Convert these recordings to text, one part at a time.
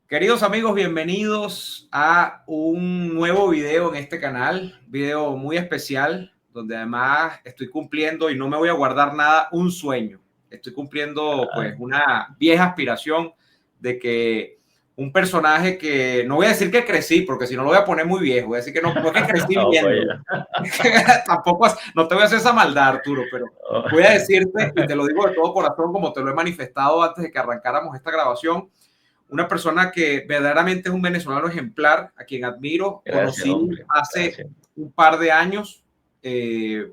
Queridos amigos, bienvenidos a un nuevo video en este canal, video muy especial, donde además estoy cumpliendo, y no me voy a guardar nada, un sueño. Estoy cumpliendo pues una vieja aspiración de que un personaje que, no voy a decir que crecí, porque si no lo voy a poner muy viejo, voy a decir que no es que crecí viéndolo. Tampoco, no te voy a hacer esa maldad, Arturo, pero voy a decirte, y te lo digo de todo corazón, como te lo he manifestado antes de que arrancáramos esta grabación, una persona que verdaderamente es un venezolano ejemplar, a quien admiro. Gracias, conocí hombre. hace Gracias. un par de años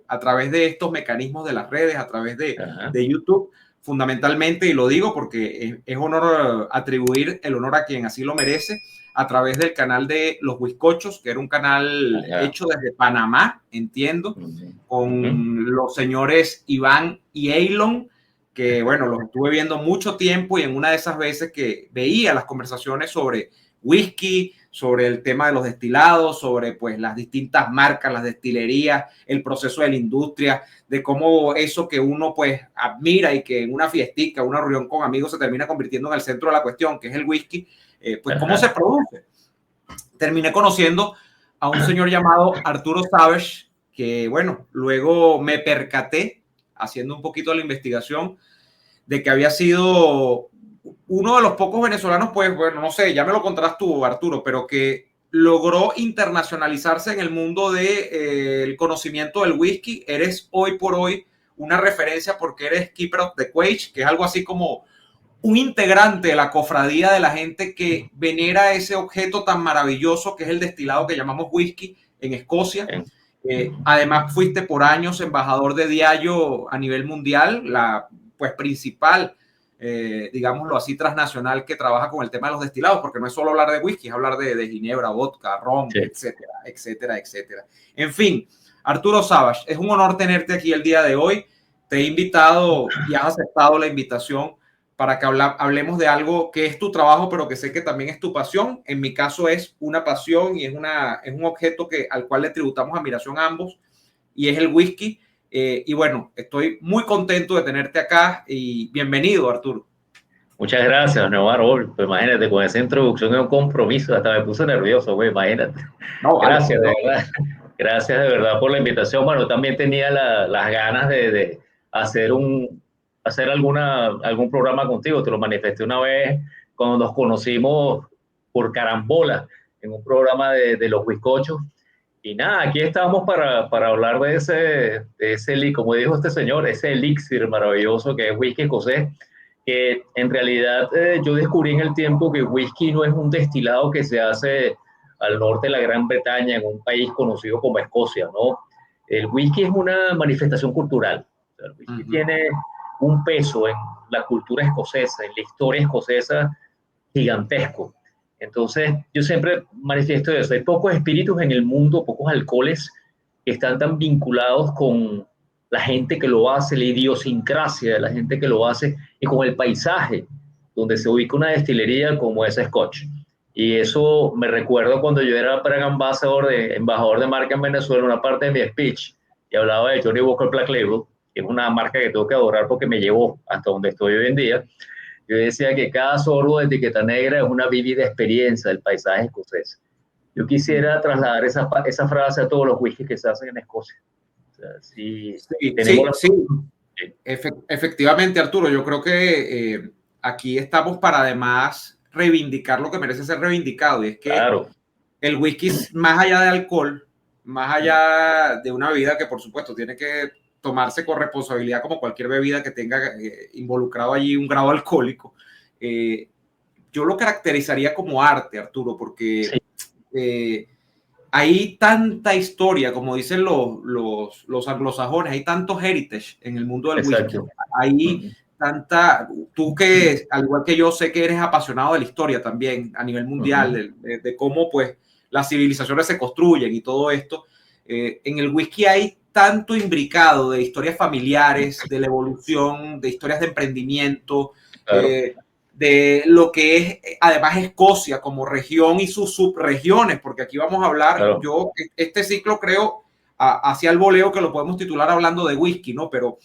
a través de estos mecanismos de las redes, a través de YouTube, fundamentalmente, y lo digo porque es honor atribuir el honor a quien así lo merece, a través del canal de Los Huiscochos, que era un canal hecho desde Panamá, entiendo, con los señores Iván y Eilon, que bueno, los estuve viendo mucho tiempo, y en una de esas veces que veía las conversaciones sobre whisky, sobre el tema de los destilados, sobre pues las distintas marcas, las destilerías, el proceso de la industria, de cómo eso que uno pues admira y que en una fiestica, una reunión con amigos se termina convirtiendo en el centro de la cuestión, que es el whisky, pues cómo se produce. Terminé conociendo a un señor llamado Arturo Savage, que bueno, luego me percaté, haciendo un poquito de la investigación, de que había sido uno de los pocos venezolanos, pues bueno, no sé, ya me lo contarás tú, Arturo, pero que logró internacionalizarse en el mundo del conocimiento del whisky. Eres hoy por hoy una referencia porque eres Keeper of the Quaich, que es algo así como un integrante de la cofradía de la gente que venera ese objeto tan maravilloso que es el destilado que llamamos whisky en Escocia. Además, fuiste por años embajador de Diageo a nivel mundial, la pues principal, digámoslo así, transnacional que trabaja con el tema de los destilados, porque no es solo hablar de whisky, es hablar de ginebra, vodka, ron, etcétera, etcétera, etcétera. En fin, Arturo Savage, es un honor tenerte aquí el día de hoy. Te he invitado y has aceptado la invitación para que hablemos de algo que es tu trabajo, pero que sé que también es tu pasión. En mi caso es una pasión y es un objeto al cual le tributamos admiración a ambos, y es el whisky. Y bueno, estoy muy contento de tenerte acá y bienvenido, Arturo. Muchas gracias, Navarro. Pues imagínate, con esa introducción es un compromiso, hasta me puse nervioso, güey, imagínate. No, vale, Gracias, de verdad. Gracias de verdad por la invitación. Bueno, también tenía las ganas de hacer algún programa contigo. Te lo manifesté una vez cuando nos conocimos por carambola en un programa de los Huiscochos. Y nada, aquí estamos para hablar como dijo este señor, ese elixir maravilloso que es whisky escocés, que en realidad yo descubrí en el tiempo que whisky no es un destilado que se hace al norte de la Gran Bretaña, en un país conocido como Escocia, ¿no? El whisky es una manifestación cultural. O sea, el whisky tiene un peso en la cultura escocesa, en la historia escocesa gigantesco. Entonces, yo siempre manifiesto eso. Hay pocos espíritus en el mundo, pocos alcoholes que están tan vinculados con la gente que lo hace, la idiosincrasia de la gente que lo hace y con el paisaje donde se ubica una destilería como esa Scotch. Y eso me recuerdo cuando yo era embajador de marca en Venezuela, una parte de mi speech, y hablaba de Johnnie Walker Black Label, que es una marca que tengo que adorar porque me llevó hasta donde estoy hoy en día. Yo decía que cada sorbo de etiqueta negra es una vívida experiencia del paisaje escocés. Yo quisiera trasladar esa frase a todos los whiskies que se hacen en Escocia. O sea, efectivamente, Arturo, yo creo que aquí estamos para además reivindicar lo que merece ser reivindicado, y es que el whisky, más allá de alcohol, más allá de una bebida que por supuesto tiene que tomarse con responsabilidad como cualquier bebida que tenga involucrado allí un grado alcohólico, yo lo caracterizaría como arte, Arturo, porque hay tanta historia, como dicen los anglosajones, hay tanto heritage en el mundo del whisky. Hay tú que, al igual que yo, sé que eres apasionado de la historia también a nivel mundial, de cómo pues las civilizaciones se construyen y todo esto. En el whisky hay tanto imbricado de historias familiares, de la evolución, de historias de emprendimiento, de lo que es además Escocia como región y sus subregiones, porque aquí vamos a hablar, yo este ciclo creo hacia el voleo que lo podemos titular hablando de whisky, ¿no? Pero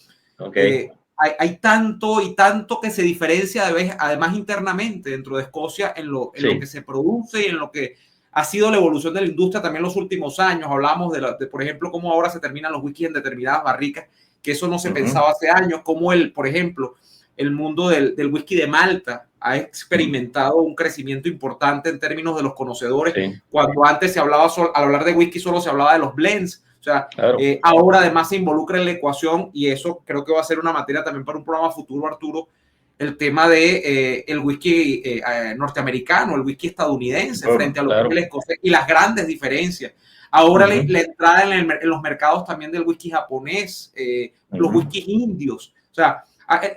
hay tanto y tanto que se diferencia además internamente dentro de Escocia en lo que se produce y en lo que ha sido la evolución de la industria también en los últimos años. Hablamos de, por ejemplo, cómo ahora se terminan los whiskies en determinadas barricas, que eso no se pensaba hace años, como por ejemplo, el mundo del whisky de Malta ha experimentado un crecimiento importante en términos de los conocedores, cuando antes se hablaba, al hablar de whisky solo se hablaba de los blends. O sea, claro. Ahora además se involucra en la ecuación, y eso creo que va a ser una materia también para un programa futuro, Arturo, el tema de el whisky norteamericano, el whisky estadounidense frente a lo que es el escocés, y las grandes diferencias. Ahora la entrada en los mercados también del whisky japonés, los whiskies indios. O sea,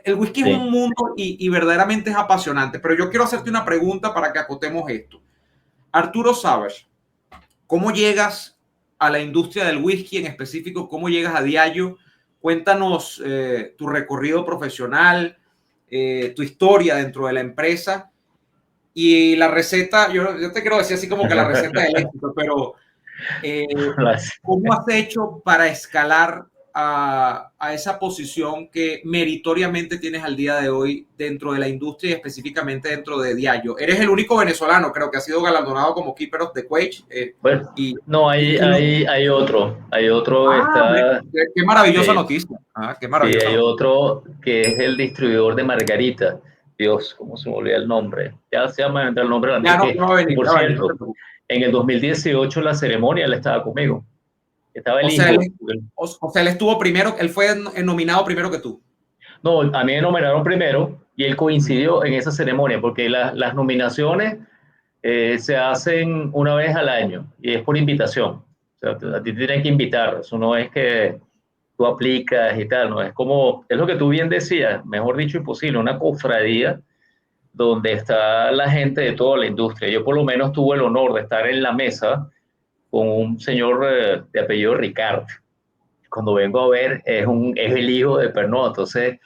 el whisky es un mundo y verdaderamente es apasionante. Pero yo quiero hacerte una pregunta para que acotemos esto. Arturo Savage, ¿cómo llegas a la industria del whisky en específico? ¿Cómo llegas a Diageo? Cuéntanos tu recorrido profesional, tu historia dentro de la empresa y la receta. Yo te quiero decir así como que la receta del éxito, pero ¿cómo has hecho para escalar a esa posición que meritoriamente tienes al día de hoy dentro de la industria y específicamente dentro de Diageo? Eres el único venezolano, creo, que ha sido galardonado como Keeper of the Quage. Bueno, no, hay otro. Qué maravillosa noticia. Qué maravillosa hay otro que es el distribuidor de Margarita. Dios, ¿cómo se me olvida el nombre? Ya se llama el nombre de la marca. Por cierto, en el 2018 la ceremonia él estaba conmigo. Estaba el o sea, él estuvo primero, él fue nominado primero que tú. No, a mí me nominaron primero y él coincidió en esa ceremonia, porque las nominaciones se hacen una vez al año y es por invitación. O sea, a ti te tienen que invitar, eso no es que tú aplicas y tal, no, es lo que tú bien decías, mejor dicho imposible, una cofradía donde está la gente de toda la industria. Yo por lo menos tuve el honor de estar en la mesa con un señor de apellido Ricard. Cuando vengo a ver, es el hijo de Pernod. Entonces,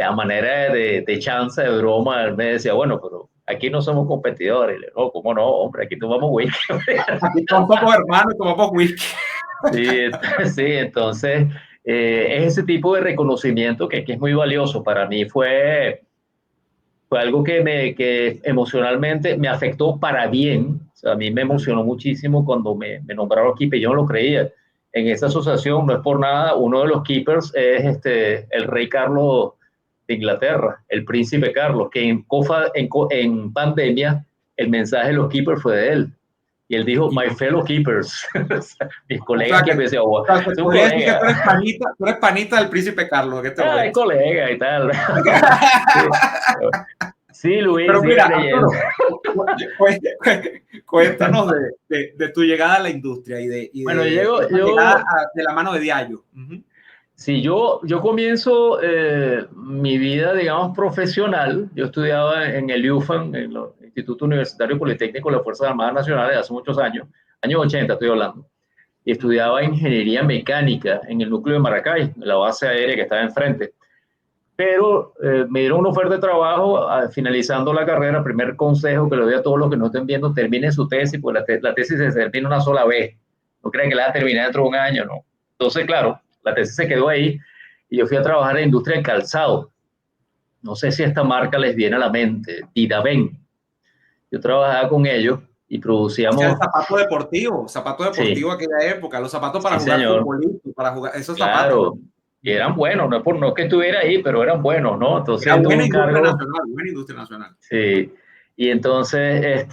a manera de chanza, de broma, él me decía, bueno, pero aquí no somos competidores. Y le digo, no, ¿cómo no, hombre? Aquí tomamos whisky. Aquí somos hermanos y tomamos whisky. Sí, entonces, es ese tipo de reconocimiento que es muy valioso. Para mí fue algo que emocionalmente me afectó para bien. O sea, a mí me emocionó muchísimo cuando me nombraron keeper. Yo no lo creía. En esa asociación, no es por nada, uno de los keepers es el rey Carlos de Inglaterra, el príncipe Carlos, que en pandemia el mensaje de los keepers fue de él. Y él dijo, my fellow keepers. Mis colegas que me decían, tú podrías decir que tú eres panita del príncipe Carlos. Es colega y tal. Sí, Luis. Pero mira, Arturo, cuéntanos de tu llegada a la industria y de llegada de la mano de Diageo. Sí, yo comienzo mi vida, digamos, profesional. Yo estudiaba en el UFAN, en el Instituto Universitario Politécnico de las Fuerzas Armadas Nacionales, hace muchos años 80 estoy hablando, y estudiaba ingeniería mecánica en el núcleo de Maracay, la base aérea que estaba enfrente. Pero me dieron una oferta de trabajo finalizando la carrera. Primer consejo que le doy a todos los que no estén viendo: terminen su tesis, porque la tesis se termina una sola vez. No crean que la va a terminar dentro de un año, ¿no? Entonces, claro, la tesis se quedó ahí y yo fui a trabajar en la industria del calzado. No sé si esta marca les viene a la mente, Didaven. Yo trabajaba con ellos y producíamos... O sea, zapato deportivo aquella época, los zapatos para jugar futbolito, para jugar esos zapatos. Y eran buenos, no es que estuviera ahí, pero eran buenos, ¿no? Entonces, era buena industria nacional. Sí, y entonces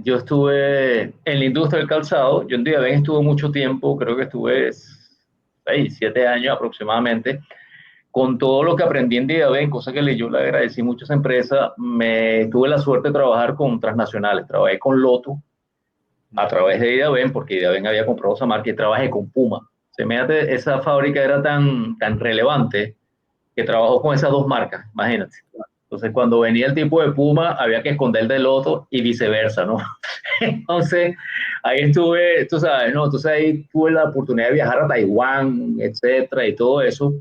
yo estuve en la industria del calzado. Yo en Didaven estuve mucho tiempo, creo que estuve 6, 7 años aproximadamente. Con todo lo que aprendí en Didaven, cosa que yo le agradecí mucho a esa empresa, tuve la suerte de trabajar con transnacionales. Trabajé con Loto a través de Didaven, porque Didaven había comprado esa marca, y trabajé con Puma. Imagínate, esa fábrica era tan relevante que trabajó con esas dos marcas, imagínate. Entonces, cuando venía el tipo de Puma, había que esconder de Loto y viceversa, ¿no? Entonces, ahí estuve, tú sabes, ¿no? Entonces, ahí tuve la oportunidad de viajar a Taiwán, etcétera, y todo eso.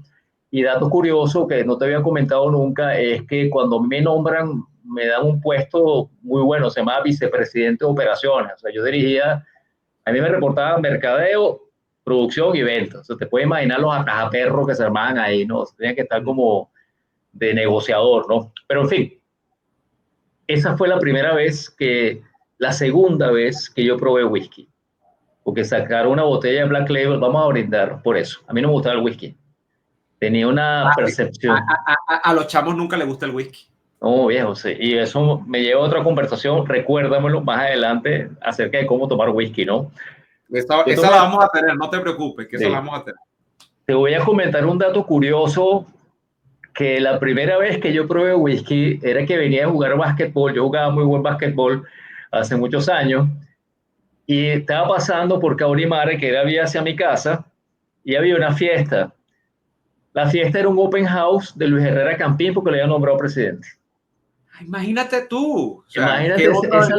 Y dato curioso que no te había comentado nunca es que cuando me nombran, me dan un puesto muy bueno, se llama vicepresidente de operaciones. O sea, yo dirigía, a mí me reportaba mercadeo, producción y ventas. O sea, te puedes imaginar los atajaperros que se armaban ahí, ¿no? Tenían que estar como de negociador, ¿no? Pero en fin, esa fue la segunda vez que yo probé whisky, porque sacaron una botella de Black Label, vamos a brindar por eso. A mí no me gustaba el whisky. Tenía una percepción. A los chamos nunca les gusta el whisky. No, viejo, sí. Y eso me lleva a otra conversación, recuérdamelo más adelante, acerca de cómo tomar whisky, ¿no? Esa la vamos a tener, no te preocupes, que esa la vamos a tener. Te voy a comentar un dato curioso, que la primera vez que yo probé whisky era que venía a jugar básquetbol. Yo jugaba muy buen básquetbol hace muchos años, y estaba pasando por Caurimare, que era vía hacia mi casa, y había una fiesta. La fiesta era un open house de Luis Herrera Campín, porque le había nombrado presidente. Imagínate tú. O sea, imagínate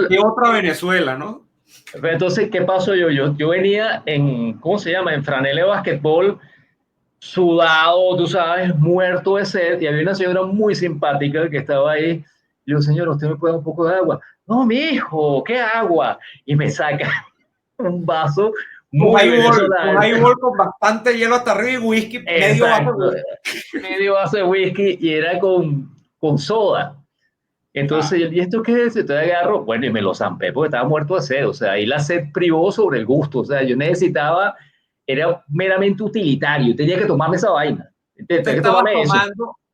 ¿qué otra Venezuela, no? Entonces, ¿qué pasó yo venía ¿cómo se llama? En franela de basquetbol, sudado, tú sabes, muerto de sed, y había una señora muy simpática que estaba ahí. Y yo, señor, ¿usted me puede dar un poco de agua? No, mi hijo, ¿qué agua? Y me saca un vaso muy venezolano. Un highball con bastante hielo hasta arriba y whisky, medio vaso de whisky, y era con soda. Entonces, ¿y esto qué es? Entonces agarro, bueno, y me lo zampé porque estaba muerto de sed. O sea, ahí la sed privó sobre el gusto. O sea, yo necesitaba, era meramente utilitario, tenía que tomarme esa vaina.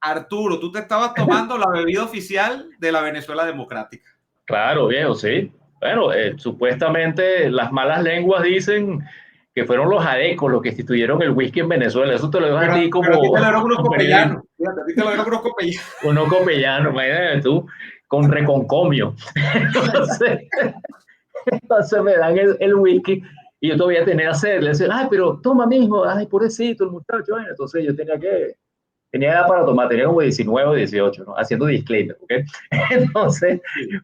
Arturo, tú te estabas tomando la bebida oficial de la Venezuela democrática. Claro, viejo, sí. Bueno, supuestamente las malas lenguas dicen que fueron los adecos los que instituyeron el whisky en Venezuela. Eso te lo dejo a ti como... Pero a ti te lo dieron unos copellanos. Fíjate, a ti te lo dieron unos copellanos. Unos copellanos, imagínate tú, con reconcomio. Entonces me dan el whisky y yo todavía tenía sed. Le decía, ay, pero toma, mijo, ay, pobrecito el muchacho. Bueno, entonces yo tenía edad para tomar, tenía como 19 o 18, ¿no? Haciendo disclaimer, ¿ok? Entonces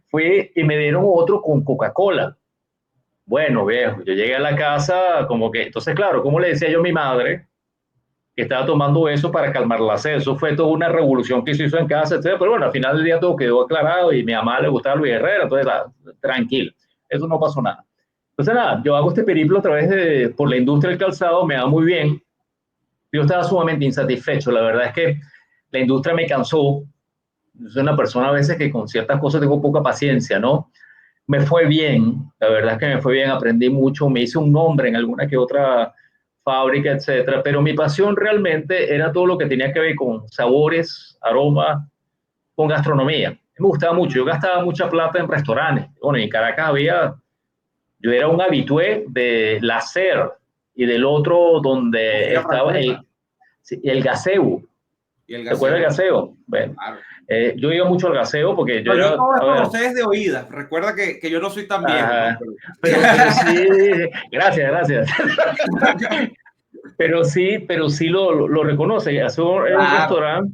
fui y me dieron otro con Coca-Cola. Bueno, viejo, yo llegué a la casa como que, entonces claro, como le decía yo a mi madre, que estaba tomando eso para calmar la sed. Eso fue toda una revolución que se hizo en casa, etc. Pero bueno, al final del día todo quedó aclarado y a mi mamá le gustaba Luis Herrera, entonces tranquilo, eso no pasó nada. Entonces nada, yo hago este periplo a través por la industria del calzado, me va muy bien. Yo estaba sumamente insatisfecho, la verdad es que la industria me cansó. Yo soy una persona a veces que con ciertas cosas tengo poca paciencia, ¿no? Me fue bien, la verdad es que me fue bien, aprendí mucho, me hice un nombre en alguna que otra fábrica, etcétera, pero mi pasión realmente era todo lo que tenía que ver con sabores, aromas, con gastronomía. Me gustaba mucho, yo gastaba mucha plata en restaurantes. Bueno, en Caracas yo era un habitué de La Ser y del otro donde estaba el Gaseo. ¿Te acuerdas del Gaseo? Bueno, claro. Yo iba mucho al Gaseo porque yo era... Yo todo esto lo sé desde oídas. Recuerda que yo no soy tan viejo, ¿no? Pero sí, gracias. pero sí lo reconoce. Hace un restaurante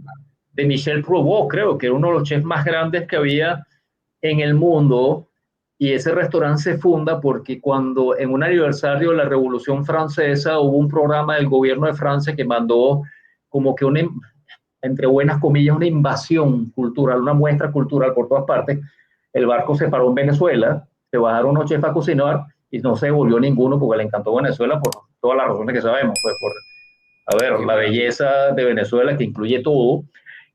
de Michel Provost, creo que era uno de los chefs más grandes que había en el mundo, y ese restaurante se funda porque cuando en un aniversario de la Revolución Francesa hubo un programa del gobierno de Francia que mandó como que entre buenas comillas, una invasión cultural, una muestra cultural por todas partes. El barco se paró en Venezuela, se bajaron unos chefs a cocinar y no se devolvió ninguno porque le encantó Venezuela por todas las razones que sabemos, pues la belleza de Venezuela, que incluye todo,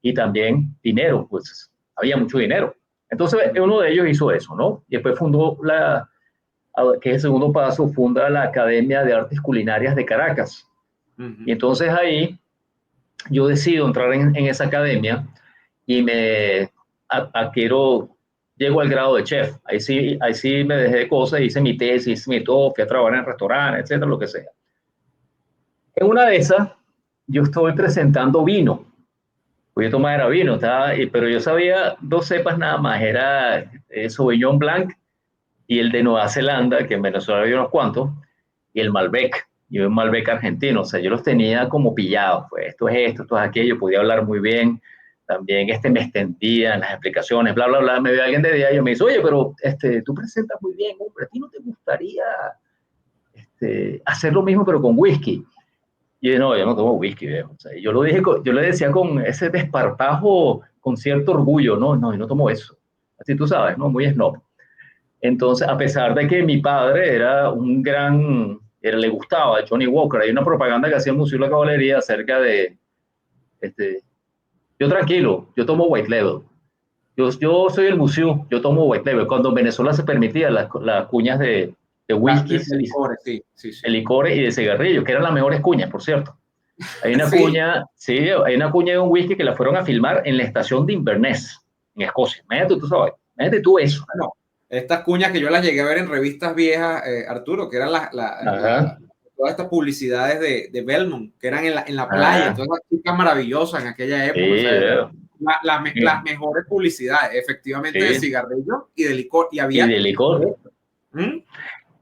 y también dinero, pues había mucho dinero. Entonces uno de ellos hizo eso, ¿no? Y después fundó que es el segundo paso, funda la Academia de Artes Culinarias de Caracas. Y entonces ahí yo decido entrar en esa academia y llego al grado de chef. Ahí sí me dejé de cosas, hice mi tesis, hice mi todo, fui a trabajar en restaurantes, etcétera, lo que sea. En una de esas, yo estoy presentando vino. Voy a tomar era vino, pero yo sabía 2 cepas nada más, era Sauvignon Blanc y el de Nueva Zelanda, que en Venezuela había unos cuantos, y el Malbec. Yo un Malbec argentino, o sea, yo los tenía como pillados, pues esto es aquello, podía hablar muy bien, también me extendía en las explicaciones, bla, bla, bla, me vio alguien de día y yo me dice, oye, pero tú presentas muy bien, hombre, ¿a ti no te gustaría hacer lo mismo pero con whisky? Y yo, no, yo no tomo whisky, viejo. O sea, yo le decía con ese desparpajo, con cierto orgullo, no, yo no tomo eso. Así tú sabes, ¿no? Muy snob. Entonces, a pesar de que mi padre era le gustaba Johnny Walker, hay una propaganda que hacía en Museo de la Caballería acerca de Yo tranquilo, yo tomo White Label. Yo soy el museo, yo tomo White Label. Cuando en Venezuela se permitía las cuñas de whisky, De licores, sí, sí, sí. de licores y de cigarrillos, que eran las mejores cuñas, por cierto. Hay una Sí. cuña, sí, hay una cuña de un whisky que la fueron a filmar en la estación de Inverness, en Escocia. Imagínate tú, sabes, imagínate tú eso. Bueno, estas cuñas que yo las llegué a ver en revistas viejas, Arturo, que eran todas estas publicidades de Belmont, que eran en la playa, todas las chicas maravillosas en aquella época. Sí, O sea, las mejores publicidades, efectivamente, sí. de cigarrillos y de licor. Y Y de licor. ¿Mm?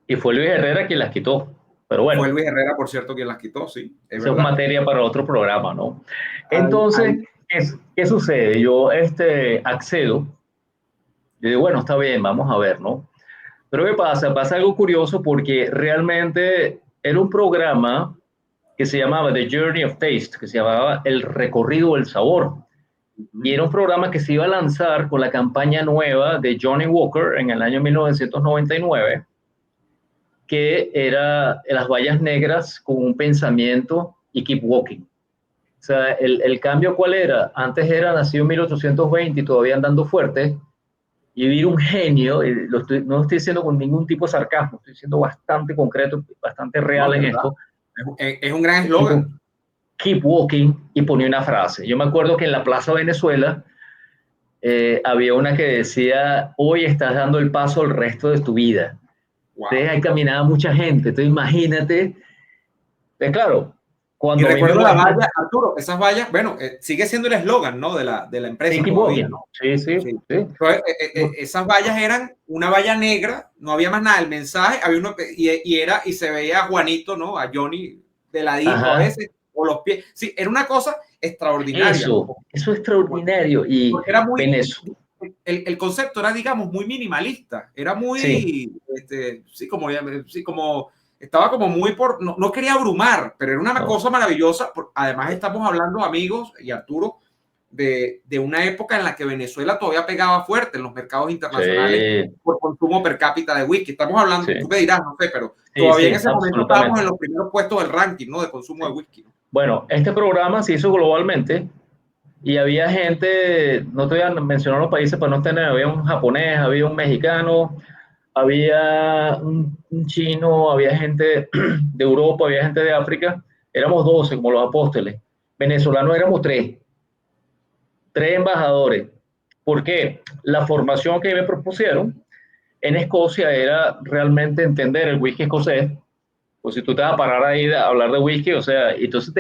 Y fue Luis Herrera quien las quitó. Pero bueno. Fue Luis Herrera, por cierto, quien las quitó, sí. Esa es materia para otro programa, ¿no? Ahí. Entonces, ¿qué sucede? Yo accedo, yo digo, bueno, está bien, vamos a ver, ¿no? Pero ¿qué pasa? Pasa algo curioso porque realmente era un programa que se llamaba The Journey of Taste, que se llamaba El Recorrido del Sabor. Y era un programa que se iba a lanzar con la campaña nueva de Johnny Walker en el año 1999, que era Las Vallas Negras con un pensamiento y Keep Walking. O sea, el cambio, ¿cuál era? Antes era nacido en 1820 y todavía andando fuerte, y vivir un genio, no lo estoy diciendo con ningún tipo de sarcasmo, estoy siendo bastante concreto, bastante real en esto. Es un gran eslogan. Keep walking, y ponía una frase. Yo me acuerdo que en la Plaza Venezuela había una que decía, hoy estás dando el paso al resto de tu vida. Wow. Entonces ahí caminaba mucha gente, entonces imagínate, claro, y recuerdo la valla, Arturo, esas vallas, bueno, sigue siendo el eslogan, ¿no? De la empresa todavía, ¿no? Sí. Entonces, esas vallas eran una valla negra, no había más nada, el mensaje, había uno, y se veía a Juanito, ¿no? A Johnny de ladito a veces, o los pies. Sí, era una cosa extraordinaria. Eso es extraordinario. Y porque era muy... El concepto era, digamos, muy minimalista, era muy, como estaba como muy no quería abrumar, pero era una cosa maravillosa. Además estamos hablando, amigos y Arturo, de una época en la que Venezuela todavía pegaba fuerte en los mercados internacionales por consumo per cápita de whisky. Estamos hablando, tú me dirás, no sé, pero todavía en ese momento estábamos en los primeros puestos del ranking, ¿no? De consumo de whisky. Bueno, este programa se hizo globalmente. Y había gente, no te voy a mencionar los países para no tener, había un japonés, había un mexicano, había un chino, había gente de Europa, había gente de África. Éramos 12, como los apóstoles. Venezolanos éramos 3 embajadores. ¿Por qué? La formación que me propusieron en Escocia era realmente entender el whisky escocés. Pues si tú te vas a parar ahí a hablar de whisky, o sea, y entonces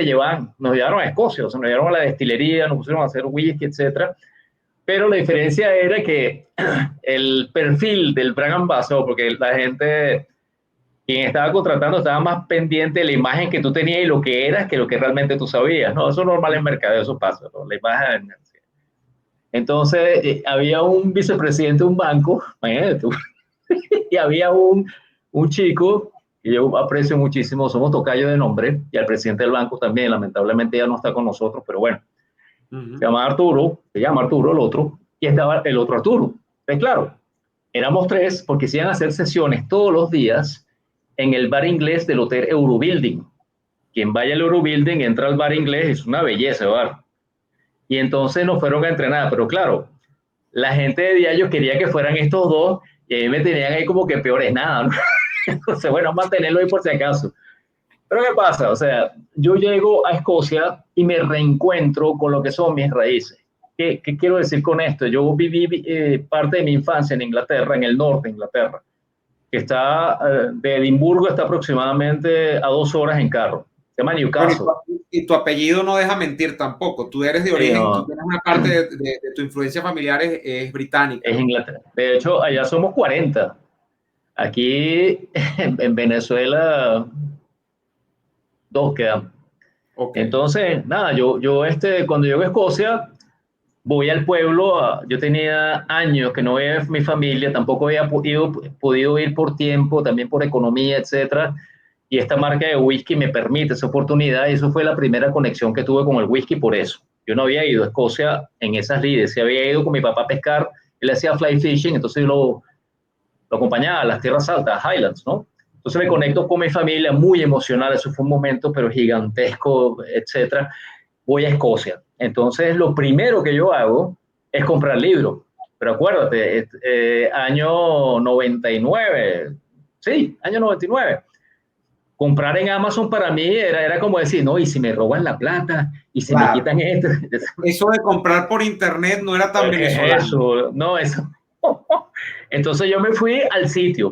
nos llevaron a Escocia, o sea, nos llevaron a la destilería, nos pusieron a hacer whisky, etcétera. Pero la diferencia era que el perfil del brand ambassador, porque la gente, quien estaba contratando, estaba más pendiente de la imagen que tú tenías y lo que eras que lo que realmente tú sabías, ¿no? Eso es normal en mercadeo, eso pasa, ¿no? La imagen. Entonces, había un vicepresidente de un banco, imagínate tú, y había un chico que yo aprecio muchísimo, somos tocayo de nombre, y al presidente del banco también, lamentablemente ya no está con nosotros, pero bueno, se llama Arturo, el otro, y estaba el otro Arturo. Entonces, claro, éramos 3 porque se iban a hacer sesiones todos los días en el bar inglés del Hotel Eurobuilding. Quien vaya al Eurobuilding entra al bar inglés, es una belleza el bar. Y entonces nos fueron a entrenar, pero claro, la gente de Diallo quería que fueran estos 2, y ahí me tenían ahí como que peor es nada, ¿no? Entonces, bueno, mantenerlo ahí por si acaso. Pero ¿qué pasa? O sea, yo llego a Escocia y me reencuentro con lo que son mis raíces. ¿Qué quiero decir con esto? Yo viví parte de mi infancia en Inglaterra, en el norte de Inglaterra, que está de Edimburgo, está aproximadamente a 2 horas en carro. Se llama Newcastle. Bueno, y tu apellido no deja mentir tampoco. Tú eres de origen, tú tienes una parte de tu influencia familiar es británica. Es Inglaterra. De hecho, allá somos 40. Aquí en Venezuela 2 quedan. Okay. Entonces, nada, yo cuando llego a Escocia, voy al pueblo. Yo tenía años que no veía mi familia, tampoco había podido ir por tiempo, también por economía, etcétera. Y esta marca de whisky me permite esa oportunidad, y eso fue la primera conexión que tuve con el whisky por eso. Yo no había ido a Escocia en esas lides, se había ido con mi papá a pescar, él hacía fly fishing, entonces yo lo acompañaba a las tierras altas, a Highlands, ¿no? Entonces me conecto con mi familia, muy emocional, eso fue un momento pero gigantesco, etcétera. voy a Escocia. Entonces, lo primero que yo hago es comprar libros. Pero acuérdate, año 99, sí, año 99. Comprar en Amazon para mí era como decir, no, y si me roban la plata, y si me quitan esto. Eso de comprar por internet no era tan venezolano. Eso, no, eso. Entonces yo me fui al sitio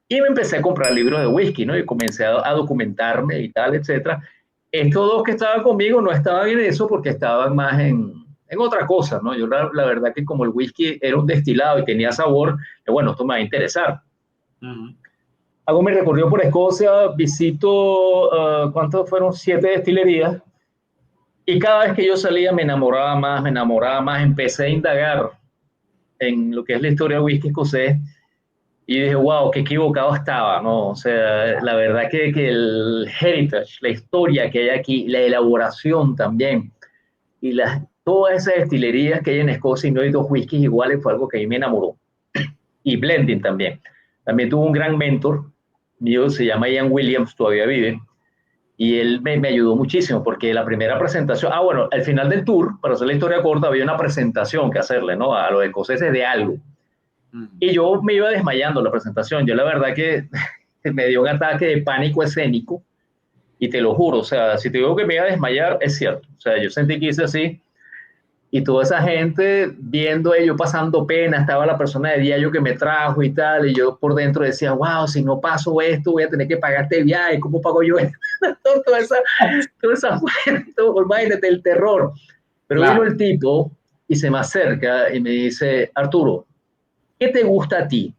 y me empecé a comprar libros de whisky, ¿no? Y comencé a documentarme y tal, etcétera. Estos dos que estaban conmigo no estaban en eso porque estaban más en otra cosa, ¿no? Yo la verdad que como el whisky era un destilado y tenía sabor, bueno, esto me va a interesar. Hago mi recorrido por Escocia, visito, ¿cuántos fueron? 7 destilerías. Y cada vez que yo salía me enamoraba más, empecé a indagar en lo que es la historia del whisky escocés y dije, wow, qué equivocado estaba, ¿no? O sea, la verdad que el heritage, la historia que hay aquí, la elaboración también, y todas esas destilerías que hay en Escocia y no hay dos whiskies iguales fue algo que a mí me enamoró. Y blending también. También tuve un gran mentor mío, se llama Ian Williams, todavía vive, y él me ayudó muchísimo porque la primera presentación, bueno, al final del tour, para hacer la historia corta, había una presentación que hacerle, ¿no? A los escoceses de algo. Y yo me iba desmayando la presentación. Yo la verdad que me dio un ataque de pánico escénico y te lo juro, o sea, si te digo que me iba a desmayar, es cierto. O sea, yo sentí que hice así y toda esa gente viendo ello pasando pena, estaba la persona de diario que me trajo y tal, y yo por dentro decía, wow, si no paso esto, voy a tener que pagar este viaje, ¿cómo pago yo esto? toda esa imagínate el terror. Pero vino el tipo y se me acerca y me dice, Arturo, ¿qué te gusta a ti?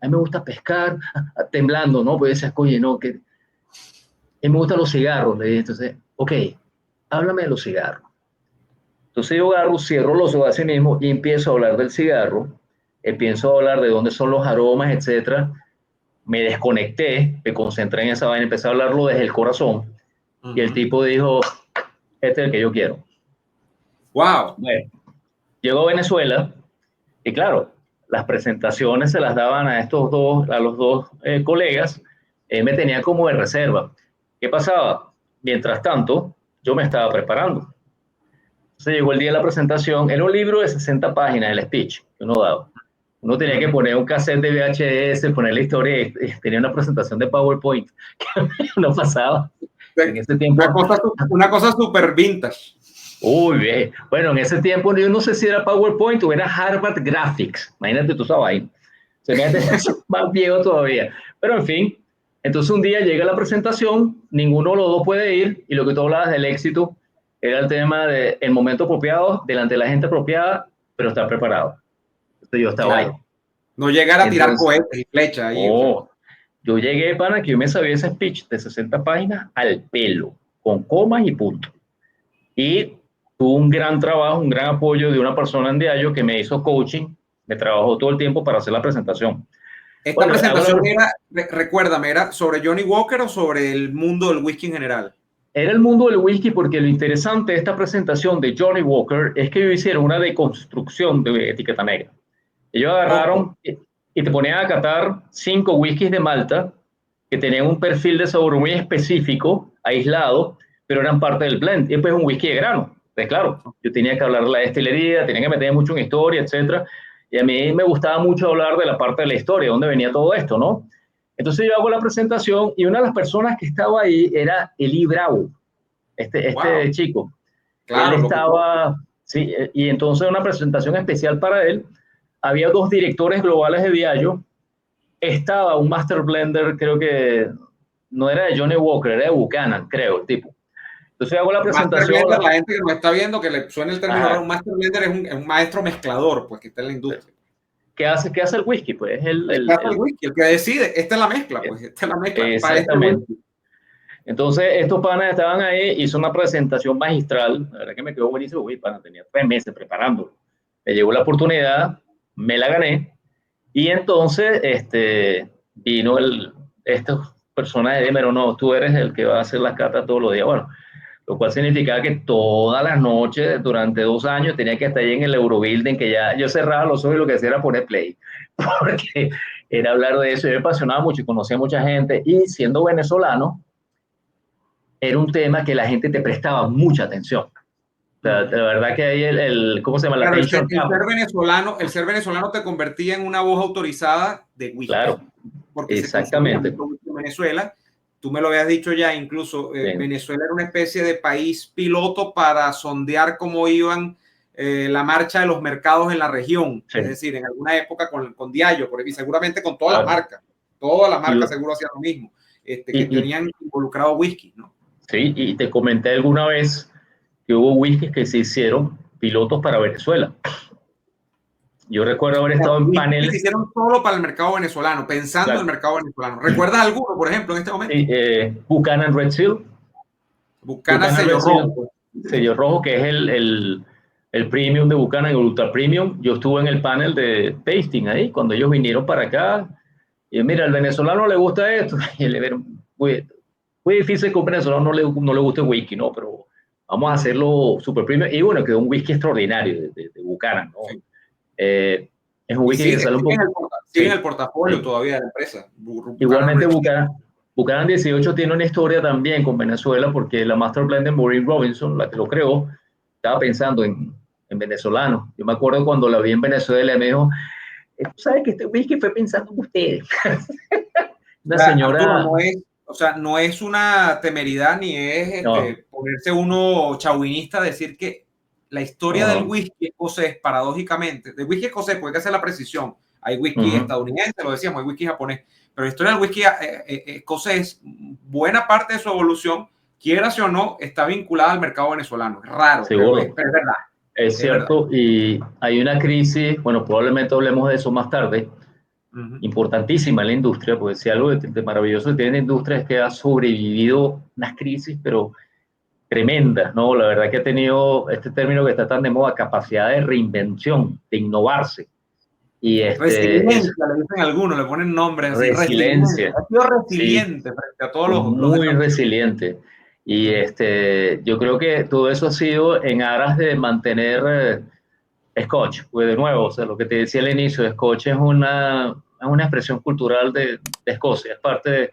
A mí me gusta pescar, temblando, ¿no? Pues decía, oye, no, que me gustan los cigarros. Le dije, entonces, ok, háblame de los cigarros. Entonces yo agarro, cierro los ojos así mismo y empiezo a hablar del cigarro, empiezo a hablar de dónde son los aromas, etcétera. Me desconecté, me concentré en esa vaina, empecé a hablarlo desde el corazón. Y el tipo dijo, este es el que yo quiero. Wow. Bueno, llego a Venezuela y claro, las presentaciones se las daban a los dos colegas, me tenían como de reserva. ¿Qué pasaba? Mientras tanto, yo me estaba preparando. Entonces llegó el día de la presentación, era un libro de 60 páginas, el speech que uno daba. Uno tenía que poner un cassette de VHS, poner la historia, y tenía una presentación de PowerPoint que no pasaba. En ese tiempo, una cosa súper vintage. Uy, bueno, en ese tiempo yo no sé si era PowerPoint o era Harvard Graphics. Imagínate tú esa vaina. Se me hace más viejo todavía. Pero en fin, entonces un día llega la presentación, ninguno de los dos puede ir y lo que tú hablabas del éxito era el tema del momento apropiado, delante de la gente apropiada, pero estar preparado. Entonces yo estaba ahí. No llegar a tirar cohetes y flechas ahí. Yo llegué para que yo me sabía ese speech de 60 páginas al pelo, con comas y punto. Y tuve un gran trabajo, un gran apoyo de una persona en Diallo que me hizo coaching, me trabajó todo el tiempo para hacer la presentación. Esta presentación recuérdame, ¿era sobre Johnny Walker o sobre el mundo del whisky en general? Era el mundo del whisky porque lo interesante de esta presentación de Johnny Walker es que ellos hicieron una deconstrucción de etiqueta negra. Ellos agarraron y te ponían a catar 5 whiskies de Malta que tenían un perfil de sabor muy específico, aislado, pero eran parte del blend. Y después un whisky de grano. Pues claro, yo tenía que hablar de la destilería, tenía que meter mucho en historia, etcétera. Y a mí me gustaba mucho hablar de la parte de la historia, dónde venía todo esto, ¿no? Entonces yo hago la presentación y una de las personas que estaba ahí era Eli Bravo, este chico. Claro, él estaba, sí, y entonces una presentación especial para él. Había 2 directores globales de Diageo. Estaba un Master Blender, creo que no era de Johnny Walker, era de Buchanan, creo, el tipo. Entonces hago la presentación. Blender, la gente que nos está viendo, que le suena el término, un Master Blender es un maestro mezclador, pues que está en la industria. ¿Qué hace el whisky? Pues el whisky, el que decide, esta es la mezcla, pues esta es la mezcla. Exactamente. Entonces estos panas estaban ahí, hizo una presentación magistral, la verdad que me quedó buenísimo, uy, pana, tenía 3 meses preparándolo. Me llegó la oportunidad, me la gané, y entonces vino estos personas de Demero, no, tú eres el que va a hacer las catas todos los días. Bueno, lo cual significaba que todas las noches, durante 2 años, tenía que estar ahí en el Eurobuilding, que ya yo cerraba los ojos y lo que hacía era poner play, porque era hablar de eso. Yo me apasionaba mucho y conocía a mucha gente, y siendo venezolano, era un tema que la gente te prestaba mucha atención. O sea, la verdad que ahí ¿cómo se llama? Claro, el ser venezolano te convertía en una voz autorizada de whisky. Claro, porque exactamente. se consumía en Venezuela. Tú me lo habías dicho ya, incluso Venezuela era una especie de país piloto para sondear cómo iban la marcha de los mercados en la región. Sí. Es decir, en alguna época con Diageo, y seguramente con todas las marcas. Todas las marcas seguro hacían lo mismo, que tenían involucrado whisky, ¿no? Sí, y te comenté alguna vez que hubo whiskies que se hicieron pilotos para Venezuela. Yo recuerdo haber estado en paneles. Se hicieron solo para el mercado venezolano, pensando en el mercado venezolano. ¿Recuerdas alguno, por ejemplo, en este momento? Sí, Buchanan Red Seal. Buchanan sello rojo. Sello rojo, que es el premium de Buchanan, el ultra premium. Yo estuve en el panel de tasting ahí, cuando ellos vinieron para acá. Y mira, al venezolano le gusta esto. Y le vieron, muy difícil que a un venezolano no le guste whisky, ¿no? Pero vamos a hacerlo super premium. Y bueno, quedó un whisky extraordinario de Buchanan, ¿no? Sí. Es un whisky que sale un poco. Sigue en el portafolio todavía de la empresa. Igualmente, Buchanan 18 tiene una historia también con Venezuela, porque la Master Blender Maureen Robinson, la que lo creó, estaba pensando en venezolano. Yo me acuerdo cuando la vi en Venezuela, me dijo, tú sabes que este whisky fue pensando en ustedes. Una señora. Arturo, no es una temeridad ni es ponerse uno chauvinista, decir que la historia del whisky escocés, paradójicamente, del whisky escocés, porque hay que hacer la precisión. Hay whisky estadounidense, lo decíamos, hay whisky japonés, pero la historia del whisky escocés, buena parte de su evolución, quieras o no, está vinculada al mercado venezolano. Es raro, pero es verdad. Es cierto, verdad. Y hay una crisis, bueno, probablemente hablemos de eso más tarde, importantísima en la industria, porque si algo de maravilloso que tiene la industria es que ha sobrevivido unas crisis, pero tremendas, ¿no? La verdad que ha tenido este término que está tan de moda, capacidad de reinvención, de innovarse. Y resiliencia, le dicen algunos, le ponen nombres así. Resiliencia. Ha sido resiliente frente a todos los muy resiliente. Y yo creo que todo eso ha sido en aras de mantener Scotch. Pues de nuevo, o sea, lo que te decía al inicio, Scotch es una expresión cultural de Escocia. Es parte de,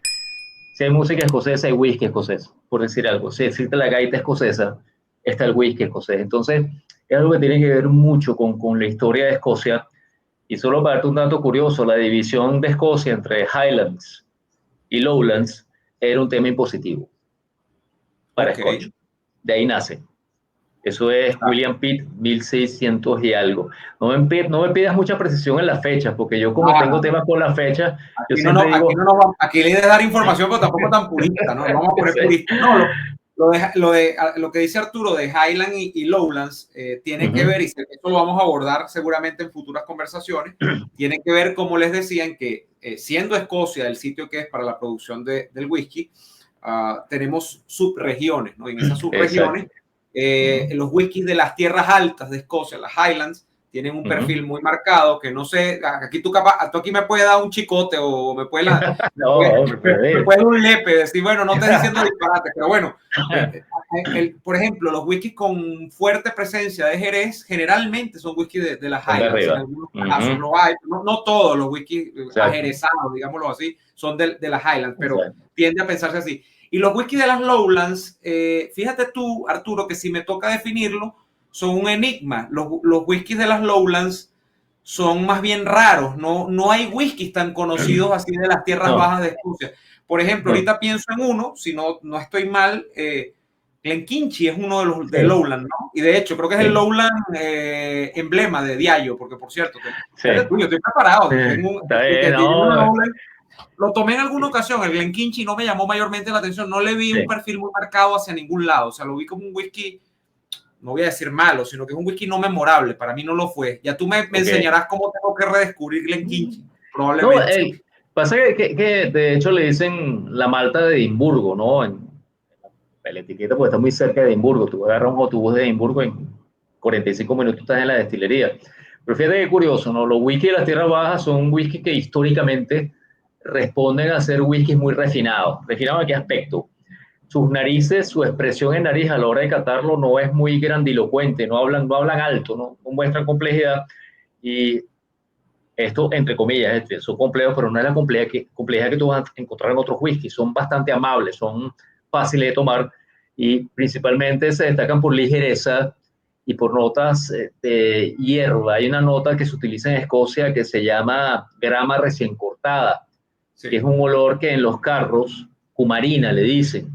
si hay música escocesa, hay whisky escocés, por decir algo. Si existe la gaita escocesa, está el whisky escocés. Entonces, es algo que tiene que ver mucho con la historia de Escocia. Y solo para darte un dato curioso, la división de Escocia entre Highlands y Lowlands era un tema impositivo para Scotch. De ahí nace. Eso es William Pitt, 1600 y algo. No me pidas mucha precisión en las fechas, porque yo como tengo temas con las fechas, aquí le he de dar información, pero tampoco tan purista, ¿no? Vamos a poner purista. No, lo que dice Arturo de Highland y Lowlands tiene que ver, y esto lo vamos a abordar seguramente en futuras conversaciones, tiene que ver, como les decían, que siendo Escocia el sitio que es para la producción del whisky, tenemos subregiones, ¿no? Y en esas subregiones, los whiskies de las tierras altas de Escocia, las Highlands, tienen un perfil muy marcado, que no sé, aquí tú aquí me puedes dar un chicote o me puedes dar un lepe, decir, bueno, no te diciendo disparate, pero bueno, por ejemplo, los whiskies con fuerte presencia de Jerez generalmente son whiskies de las Highlands, en algunos casos lo hay, no todos los whiskies ajerezados, digámoslo así, son de las Highlands, pero tiende a pensarse así. Y los whiskies de las Lowlands, fíjate tú, Arturo, que si me toca definirlo, son un enigma. Los whiskies de las Lowlands son más bien raros. No hay whiskies tan conocidos así de las tierras bajas de Escocia. Por ejemplo, ahorita pienso en uno, si no estoy mal, Glenkinchie es uno de los de Lowland, ¿no? Y de hecho, creo que es el Lowland emblema de Diageo, porque por cierto, yo estoy preparado. Lo tomé en alguna ocasión, el Glenkinchie no me llamó mayormente la atención, no le vi un perfil muy marcado hacia ningún lado, o sea, lo vi como un whisky, no voy a decir malo, sino que es un whisky no memorable, para mí no lo fue. Ya tú me enseñarás cómo tengo que redescubrir Glenkinchie, probablemente. Pasa que de hecho le dicen la malta de Edimburgo, ¿no? En la etiqueta, porque está muy cerca de Edimburgo, tú agarras un autobús de Edimburgo en 45 minutos estás en la destilería. Pero fíjate qué curioso, ¿no? Los whisky de las tierras bajas son whisky que históricamente responden a ser whiskies muy refinados. ¿Refinados en qué aspecto? Sus narices, su expresión en nariz a la hora de catarlo no es muy grandilocuente, no hablan alto, no muestran complejidad. Y esto, entre comillas, son complejos, pero no es la complejidad que tú vas a encontrar en otros whiskies. Son bastante amables, son fáciles de tomar y principalmente se destacan por ligereza y por notas de hierba. Hay una nota que se utiliza en Escocia que se llama grama recién cortada, sí, que es un olor que en los carros, cumarina le dicen.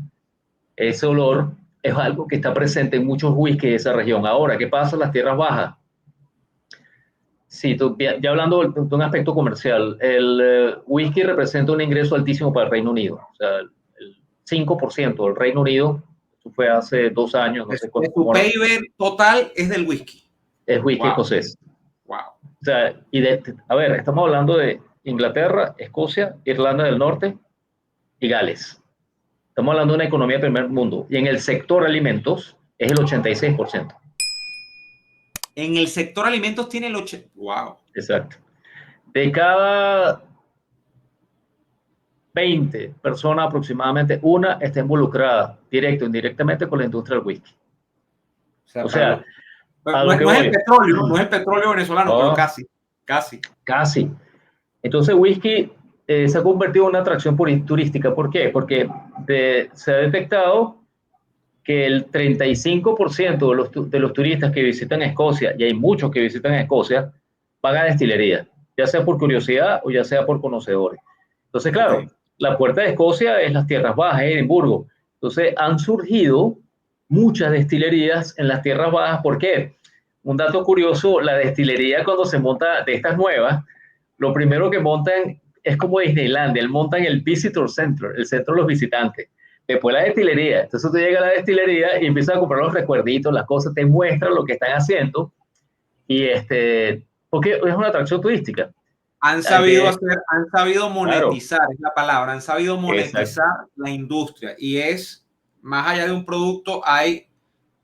Ese olor es algo que está presente en muchos whisky de esa región. Ahora, ¿qué pasa en las tierras bajas? Sí, ya hablando de un aspecto comercial, el whisky representa un ingreso altísimo para el Reino Unido. O sea, el 5% del Reino Unido, eso fue hace 2 años, no sé cuánto. Su PIB total es del whisky. Es whisky escocés. Wow. O sea, a ver, estamos hablando de Inglaterra, Escocia, Irlanda del Norte y Gales. Estamos hablando de una economía de primer mundo. Y en el sector alimentos es el 86%. En el sector alimentos tiene el 80%. Wow. Exacto. De cada 20 personas aproximadamente, una está involucrada directo o indirectamente con la industria del whisky. O sea no es el petróleo, no es el petróleo venezolano, pero casi. Entonces whisky se ha convertido en una atracción turística. ¿Por qué? Porque se ha detectado que el 35% de los turistas que visitan Escocia, y hay muchos que visitan Escocia, van a destilerías, ya sea por curiosidad o ya sea por conocedores. Entonces, claro, la puerta de Escocia es las tierras bajas, Edimburgo. Entonces, han surgido muchas destilerías en las tierras bajas. ¿Por qué? Un dato curioso, la destilería cuando se monta de estas nuevas, lo primero que montan es como Disneylandia, montan el Visitor Center, el centro de los visitantes. Después la destilería. Entonces tú llegas a la destilería y empiezas a comprar los recuerditos, las cosas, te muestran lo que están haciendo y porque es una atracción turística. Han sabido monetizar, claro, es la palabra, han sabido monetizar. Exacto. La industria y es, más allá de un producto, hay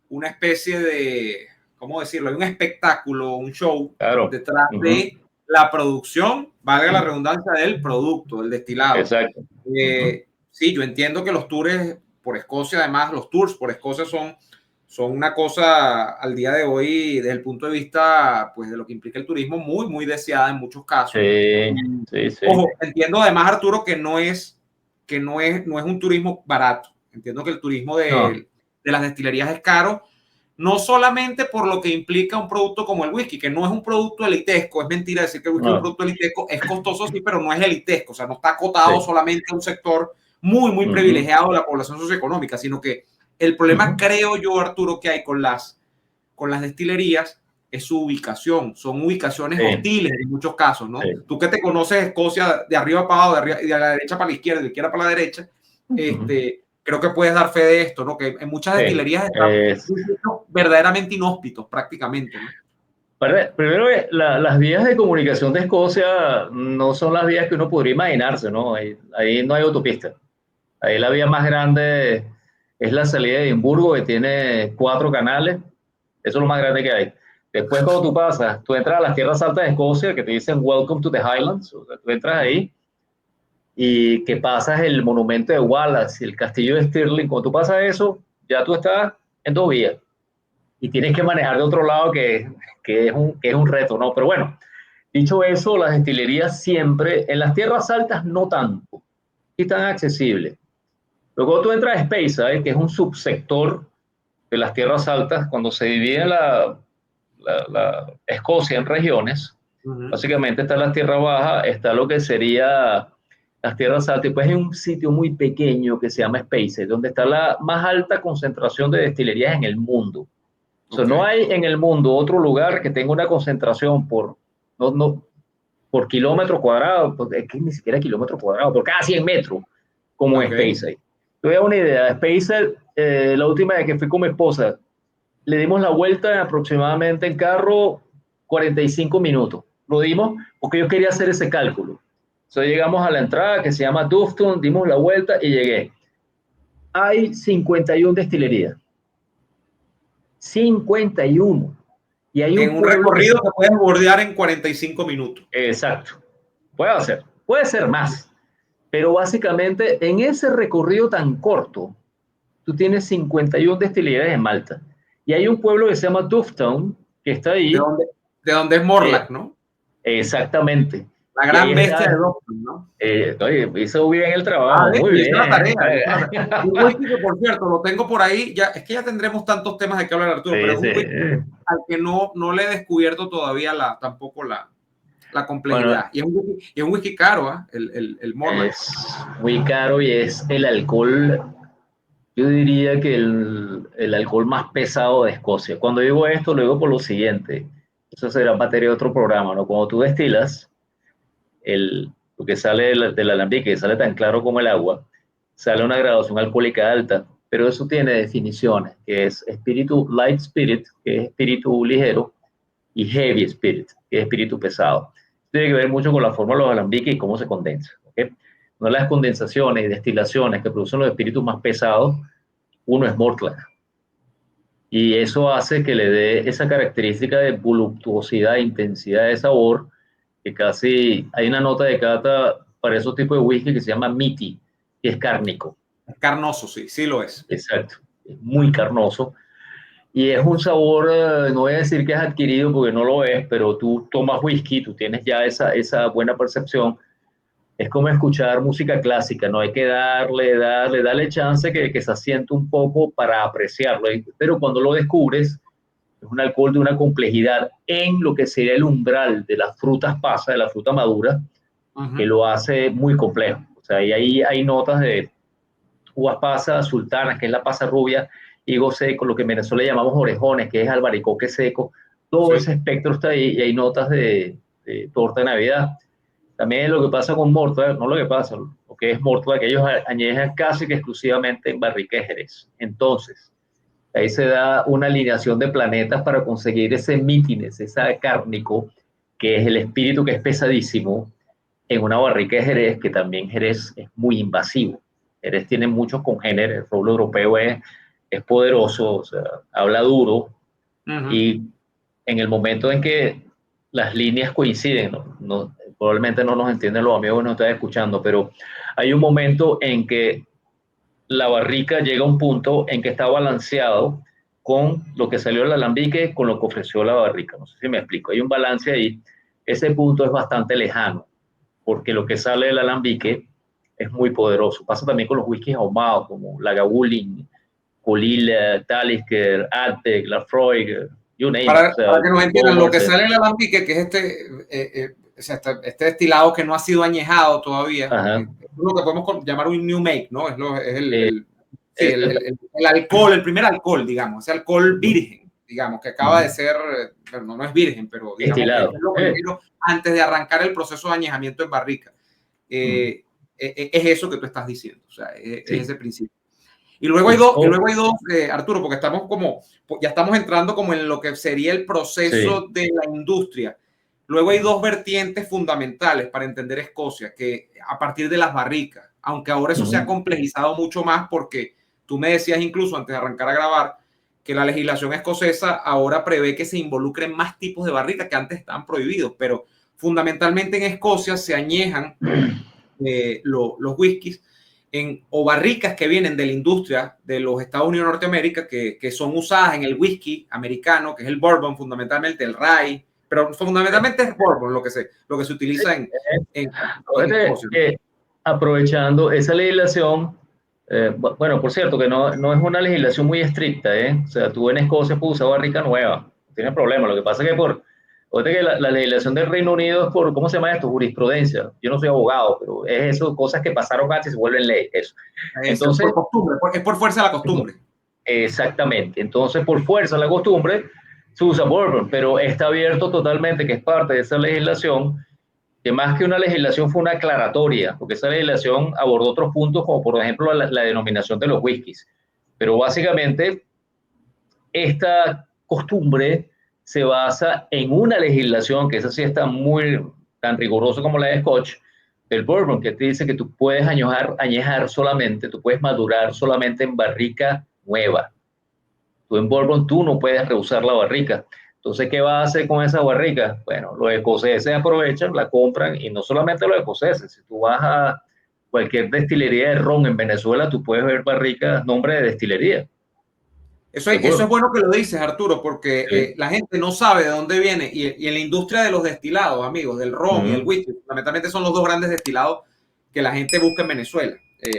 una especie de, ¿cómo decirlo? Hay un espectáculo, un show, claro, detrás de la producción, valga la redundancia, del producto, del destilado. Exacto. Sí, yo entiendo que los tours por Escocia, además los tours por Escocia son una cosa al día de hoy, desde el punto de vista pues, de lo que implica el turismo, muy, muy deseada en muchos casos. Sí. Ojo, entiendo además, Arturo, que no es un turismo barato. Entiendo que el turismo de las destilerías es caro, no solamente por lo que implica un producto como el whisky, que no es un producto elitesco. Es mentira decir que el whisky es un producto elitesco. Es costoso, sí, pero no es elitesco. O sea, no está acotado solamente a un sector muy, muy privilegiado de la población socioeconómica, sino que el problema, creo yo, Arturo, que hay con las destilerías es su ubicación. Son ubicaciones hostiles en muchos casos, ¿no? Tú que te conoces Escocia de arriba para abajo, de la derecha para la izquierda, de la izquierda para la derecha, creo que puedes dar fe de esto, ¿no? Que en muchas destilerías están verdaderamente inhóspitos, prácticamente, ¿no? Primero, las vías de comunicación de Escocia no son las vías que uno podría imaginarse, ¿no? Ahí no hay autopista. Ahí la vía más grande es la salida de Edimburgo, que tiene 4 canales. Eso es lo más grande que hay. Después, cuando tú pasas, tú entras a las tierras altas de Escocia, que te dicen Welcome to the Highlands. O sea, tú entras ahí y que pasas el monumento de Wallace y el castillo de Stirling. Cuando tú pasas eso, ya tú estás en 2 vías. Y tienes que manejar de otro lado, que es un reto, ¿no? Pero bueno, dicho eso, las destilerías siempre, en las tierras altas no tanto, y tan accesibles. Luego tú entras a Speyside, que es un subsector de las tierras altas, cuando se divide la Escocia en regiones. Básicamente está la tierra baja, está lo que sería las tierras altas, y pues hay un sitio muy pequeño que se llama Speyside, donde está la más alta concentración de destilerías en el mundo. O sea, no hay en el mundo otro lugar que tenga una concentración por kilómetro cuadrado, es que ni siquiera kilómetro cuadrado, por cada 100 metros, como en Speyside. Te voy a dar una idea. Speyside, la última vez que fui con mi esposa, le dimos la vuelta aproximadamente en carro 45 minutos. Lo dimos porque yo quería hacer ese cálculo. Entonces llegamos a la entrada que se llama Tufton, dimos la vuelta y llegué. Hay 51 destilerías. 51. Y hay un recorrido que puedes bordear en 45 minutos. Exacto. Puede ser más. Pero básicamente en ese recorrido tan corto, tú tienes 51 destilerías en Malta. Y hay un pueblo que se llama Tufton, que está ahí. De donde es Morlack, ¿no? Exactamente. La gran bestia de Dawson, ¿no? Hizo bien el trabajo, muy bien. Hizo la tarea. Un whisky que, por cierto, lo tengo por ahí. Ya, es que ya tendremos tantos temas de que hablar, Arturo, pero es un whisky al que no le he descubierto todavía tampoco la complejidad. Bueno, y es un whisky caro, el Mortlach. Es muy caro y es el alcohol, yo diría que el alcohol más pesado de Escocia. Cuando digo esto, lo digo por lo siguiente. Eso será materia de otro programa, ¿no? Cuando tú destilas, lo que sale del alambique, que sale tan claro como el agua, sale una graduación alcohólica alta, pero eso tiene definiciones, que es espíritu light spirit, que es espíritu ligero, y heavy spirit, que es espíritu pesado. Tiene que ver mucho con la forma de los alambiques y cómo se condensa. ¿Okay? Una de las condensaciones y destilaciones que producen los espíritus más pesados, uno es Mortlach. Y eso hace que le dé esa característica de voluptuosidad, intensidad de sabor, que casi hay una nota de cata para esos tipos de whisky que se llama meaty, que es cárnico. Es carnoso, sí lo es. Exacto, es muy carnoso. Y es un sabor, no voy a decir que es adquirido porque no lo es, pero tú tomas whisky, tú tienes ya esa buena percepción. Es como escuchar música clásica, no hay que darle chance que se asiente un poco para apreciarlo. Pero cuando lo descubres, es un alcohol de una complejidad en lo que sería el umbral de las frutas pasas, de la fruta madura, que lo hace muy complejo. O sea, y ahí hay notas de uvas pasas, sultanas, que es la pasa rubia, higo seco, lo que en Venezuela llamamos orejones, que es albaricoque seco. Todo ese espectro está ahí y hay notas de torta de Navidad. También lo que pasa con Mortlach, no lo que pasa, lo que es Mortlach, que ellos añejan casi que exclusivamente en barrica de Jerez. Entonces, ahí se da una alineación de planetas para conseguir ese meatiness, ese cárnico, que es el espíritu que es pesadísimo, en una barrica de Jerez, que también Jerez es muy invasivo. Jerez tiene muchos congéneres, el roble europeo es poderoso, o sea, habla duro, y en el momento en que las líneas coinciden, probablemente no nos entienden los amigos que nos están escuchando, pero hay un momento en que la barrica llega a un punto en que está balanceado con lo que salió del alambique, con lo que ofreció la barrica. No sé si me explico. Hay un balance ahí. Ese punto es bastante lejano, porque lo que sale del alambique es muy poderoso. Pasa también con los whiskies ahumados, como Lagavulin, Colil, Talisker, Altec, Lafroig, you name it. Para que nos entiendan, lo que sale del alambique, que es este destilado que no ha sido añejado todavía, es lo que podemos llamar un new make, ¿no? Es el alcohol, el primer alcohol, digamos, ese alcohol virgen, digamos, que acaba de ser, bueno, no es virgen, pero digamos que es lo primero antes de arrancar el proceso de añejamiento en barrica. Es eso que tú estás diciendo, o sea, es ese principio. Y luego hay dos, Arturo, porque ya estamos entrando como en lo que sería el proceso de la industria. Luego hay dos vertientes fundamentales para entender Escocia, que a partir de las barricas, aunque ahora eso se ha complejizado mucho más porque tú me decías incluso antes de arrancar a grabar que la legislación escocesa ahora prevé que se involucren más tipos de barricas que antes estaban prohibidos, pero fundamentalmente en Escocia se añejan los whiskies o barricas que vienen de la industria de los Estados Unidos de Norteamérica que son usadas en el whisky americano, que es el bourbon, fundamentalmente el rye, pero fundamentalmente es bourbon lo que se utiliza en Escocia. Aprovechando esa legislación, bueno, por cierto, que no es una legislación muy estricta, o sea, tú en Escocia puedes usar barrica nueva, no tienes problema. Lo que pasa es que la legislación del Reino Unido es por, ¿cómo se llama esto? Jurisprudencia. Yo no soy abogado, pero es eso, cosas que pasaron antes y se vuelven ley. Eso. Entonces, por costumbre, es por fuerza de la costumbre. Exactamente. Entonces, por fuerza de la costumbre, se usa bourbon, pero está abierto totalmente, que es parte de esa legislación, que más que una legislación fue una aclaratoria, porque esa legislación abordó otros puntos, como por ejemplo la denominación de los whiskies. Pero básicamente, esta costumbre se basa en una legislación que esa sí está tan rigurosa como la de Scotch, del bourbon, que te dice que tú puedes añejar solamente, tú puedes madurar solamente en barrica nueva. Tú en bourbon tú no puedes rehusar la barrica. Entonces, ¿qué vas a hacer con esa barrica? Bueno, los escoceses aprovechan, la compran, y no solamente los escoceses. Si tú vas a cualquier destilería de ron en Venezuela, tú puedes ver barricas, nombre de destilería. Eso es bueno que lo dices, Arturo, porque la gente no sabe de dónde viene. Y en la industria de los destilados, amigos, del ron y el whisky, fundamentalmente son los dos grandes destilados que la gente busca en Venezuela.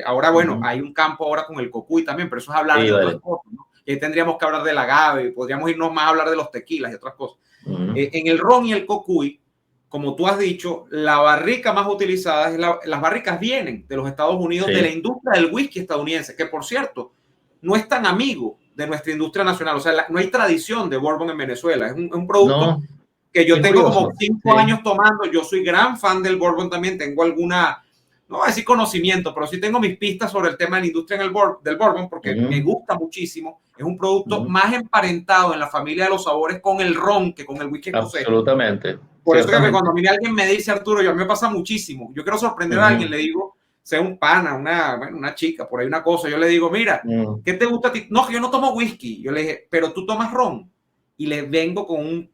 Ahora, bueno, hay un campo ahora con el cocuy también, pero eso es hablar de otras cosas, ¿no? Y tendríamos que hablar del agave, podríamos irnos más a hablar de los tequilas y otras cosas. En el ron y el cocuy, como tú has dicho, la barrica más utilizada es las barricas vienen de los Estados Unidos, de la industria del whisky estadounidense, que por cierto, no es tan amigo de nuestra industria nacional. O sea, no hay tradición de bourbon en Venezuela. Es un producto que yo tengo como 5 años tomando. Yo soy gran fan del bourbon también. Tengo alguna, no voy a decir conocimiento, pero sí tengo mis pistas sobre el tema de la industria del bourbon porque me gusta muchísimo. Es un producto más emparentado en la familia de los sabores con el ron que con el whisky escocés. Absolutamente. Por eso que cuando a mí alguien me dice, Arturo, a mí me pasa muchísimo. Yo quiero sorprender a alguien, le digo, sea un pana, una chica, por ahí una cosa. Yo le digo, mira, ¿qué te gusta a ti? No, que yo no tomo whisky. Yo le dije, pero tú tomas ron. Y le vengo con un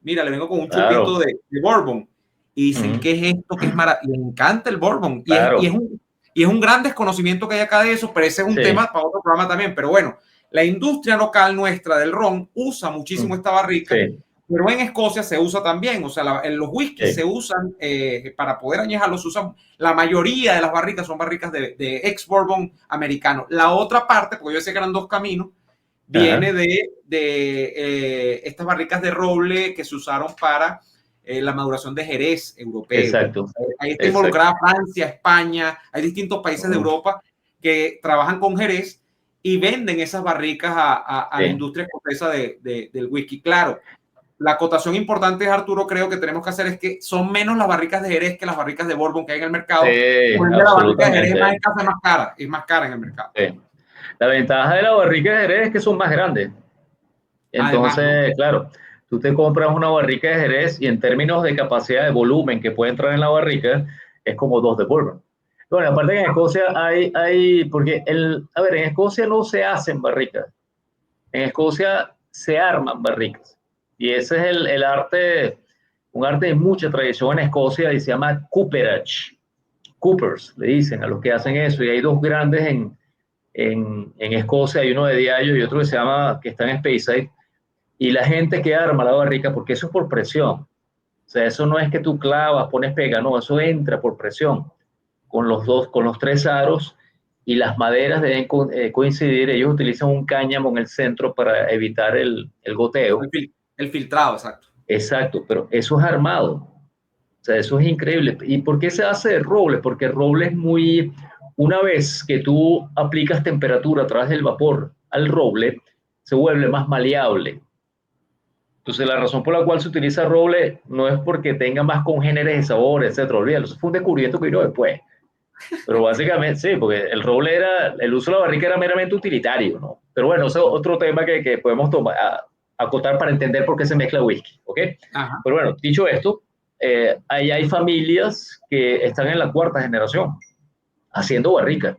chupito de bourbon. Y dicen, ¿qué es esto? ¿Qué es maravilloso? Y me encanta el bourbon. Y es un gran desconocimiento que hay acá de eso, pero ese es un tema para otro programa también. Pero bueno, la industria local nuestra del ron usa muchísimo esta barrica. Pero en Escocia se usa también, o sea, los whiskies se usan para poder añejarlos, usan, la mayoría de las barricas son barricas de ex-bourbon americano. La otra parte, porque yo sé que eran dos caminos, viene de estas barricas de roble que se usaron para la maduración de Jerez europeo. Exacto. Ahí está involucrada Francia, España, hay distintos países de Europa que trabajan con Jerez y venden esas barricas a la industria escocesa del whisky. Claro. La acotación importante, Arturo, creo que tenemos que hacer es que son menos las barricas de Jerez que las barricas de bourbon que hay en el mercado. La barrica de Jerez es más cara en el mercado. La ventaja de la barrica de Jerez es que son más grandes. Entonces, además, claro, tú te compras una barrica de Jerez y en términos de capacidad de volumen que puede entrar en la barrica, es como 2 de bourbon. Bueno, aparte en Escocia porque en Escocia no se hacen barricas. En Escocia se arman barricas. Y ese es el arte, un arte de mucha tradición en Escocia y se llama cooperage. Coopers, le dicen a los que hacen eso. Y hay dos grandes en Escocia, hay uno de Diageo y otro que está en Speyside. Y la gente que arma la barrica, porque eso es por presión. O sea, eso no es que tú clavas, pones pega, no, eso entra por presión. Con los 3 aros y las maderas deben coincidir. Ellos utilizan un cáñamo en el centro para evitar el goteo. El filtrado, exacto. Exacto, pero eso es armado. O sea, eso es increíble. ¿Y por qué se hace de roble? Porque el roble es muy... Una vez que tú aplicas temperatura a través del vapor al roble, se vuelve más maleable. Entonces, la razón por la cual se utiliza roble no es porque tenga más congéneres de sabores, etc. Olvídalo, eso fue un descubrimiento que vino después. Pero básicamente, sí, porque el roble el uso de la barrica era meramente utilitario, ¿no? Pero bueno, eso es otro tema que podemos acotar para entender por qué se mezcla whisky, ¿ok? Pero bueno, dicho esto, ahí hay familias que están en la 4ª generación haciendo barrica.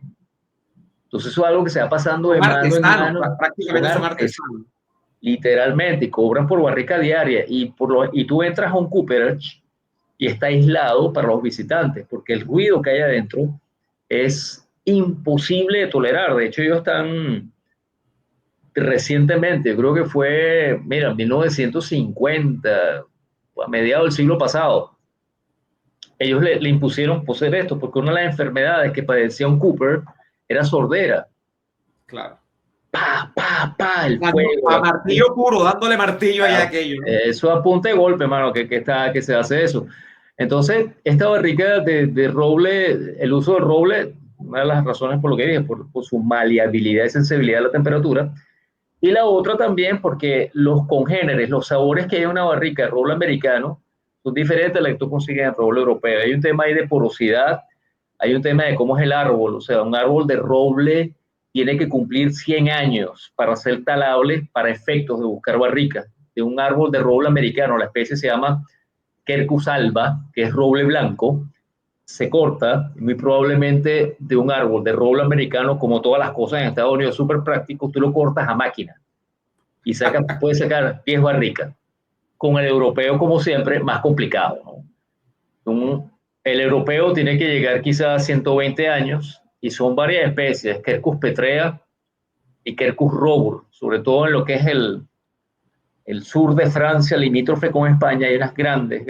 Entonces eso es algo que se va pasando de mano en mano. Prácticamente son artesanos. Literalmente, cobran por barrica diaria y tú entras a un cooperage y está aislado para los visitantes, porque el ruido que hay adentro es imposible de tolerar. De hecho, ellos están recientemente, creo que fue, mira, 1950, a mediados del siglo pasado, ellos le impusieron poseer esto, porque una de las enfermedades que padecía un Cooper era sordera. Claro. El fuego. A martillo puro, dándole martillo allá aquello, ¿no? Eso a punta de golpe, hermano, que se hace eso. Entonces, esta barrica de roble, el uso de roble, una de las razones por lo que dije, por su maleabilidad y sensibilidad a la temperatura, y la otra también porque los congéneres, los sabores que hay en una barrica de roble americano son diferentes a los que tú consigues en roble europeo. Hay un tema ahí de porosidad, hay un tema de cómo es el árbol, o sea, un árbol de roble tiene que cumplir 100 años para ser talable para efectos de buscar barricas. De un árbol de roble americano, la especie se llama Quercus alba, que es roble blanco, se corta, muy probablemente de un árbol de roble americano, como todas las cosas en Estados Unidos, súper práctico, tú lo cortas a máquina y puedes sacar 10 barricas. Con el europeo, como siempre, más complicado, ¿no? El europeo tiene que llegar quizás a 120 años y son varias especies, Quercus petrea, y Quercus-Robur, sobre todo en lo que es el sur de Francia, limítrofe con España, hay unas grandes,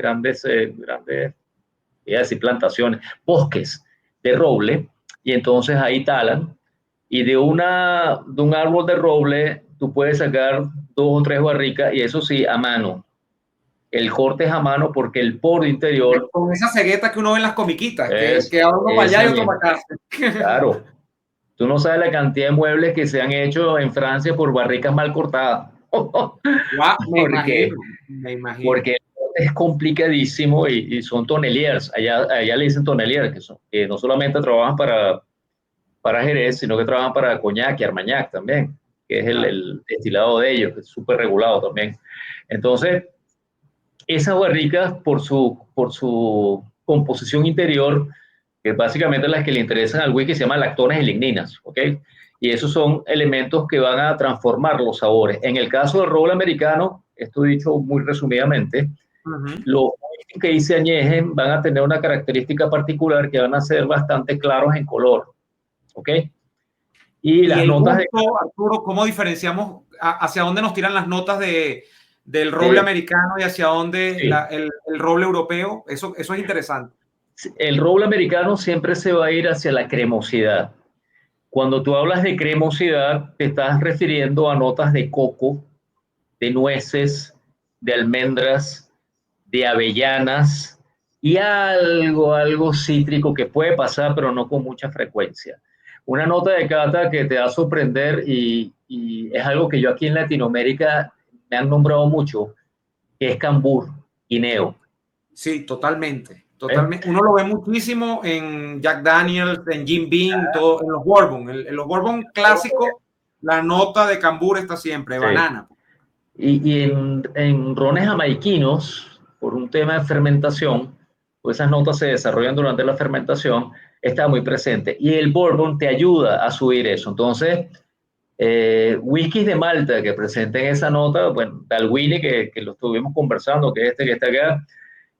voy a decir plantaciones, bosques de roble, y entonces ahí talan, y de un árbol de roble tú puedes sacar 2 o 3 barricas, y eso sí, a mano. El corte es a mano porque el poro interior... Con esa cegueta que uno ve en las comiquitas, es que uno para allá y otro para acá. Claro, tú no sabes la cantidad de muebles que se han hecho en Francia por barricas mal cortadas. porque, Me imagino. porque es complicadísimo y son tonneliers. Allá le dicen tonneliers, que no solamente trabajan para Jerez, sino que trabajan para Coñac y Armagnac también, que es el destilado de ellos, que es súper regulado también. Entonces, esas barricas, por su composición interior, que básicamente las que le interesan al whisky, se llaman lactones y ligninas, ¿ok? Y esos son elementos que van a transformar los sabores. En el caso del roble americano, esto dicho muy resumidamente, los whisky que ahí se añejen van a tener una característica particular que van a ser bastante claros en color, ¿ok? Y las el notas gusto, Arturo, ¿cómo diferenciamos hacia dónde nos tiran las notas del roble americano y hacia dónde sí. el roble europeo? Eso es interesante. El roble americano siempre se va a ir hacia la cremosidad. Cuando tú hablas de cremosidad, te estás refiriendo a notas de coco, de nueces, de almendras, de avellanas y algo cítrico que puede pasar, pero no con mucha frecuencia. Una nota de cata que te va a sorprender y es algo que yo aquí en Latinoamérica me han nombrado mucho, que es cambur, guineo. Sí, totalmente. Totalmente. Uno lo ve muchísimo en Jack Daniels, en Jim Beam, todo, en los Bourbon. En los Bourbon clásicos, la nota de cambur está siempre, Sí. banana. Y en rones jamaiquinos, por un tema de fermentación, pues esas notas se desarrollan durante la fermentación, está muy presente. Y el bourbon te ayuda a subir eso. Entonces, whiskies de Malta que presenten esa nota, bueno, Dalwhinnie, que lo estuvimos conversando, que es este que está acá,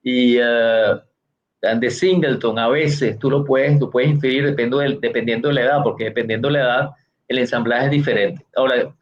y de Singleton, a veces tú puedes inferir dependiendo de la edad, porque dependiendo de la edad, el ensamblaje es diferente. Ahora,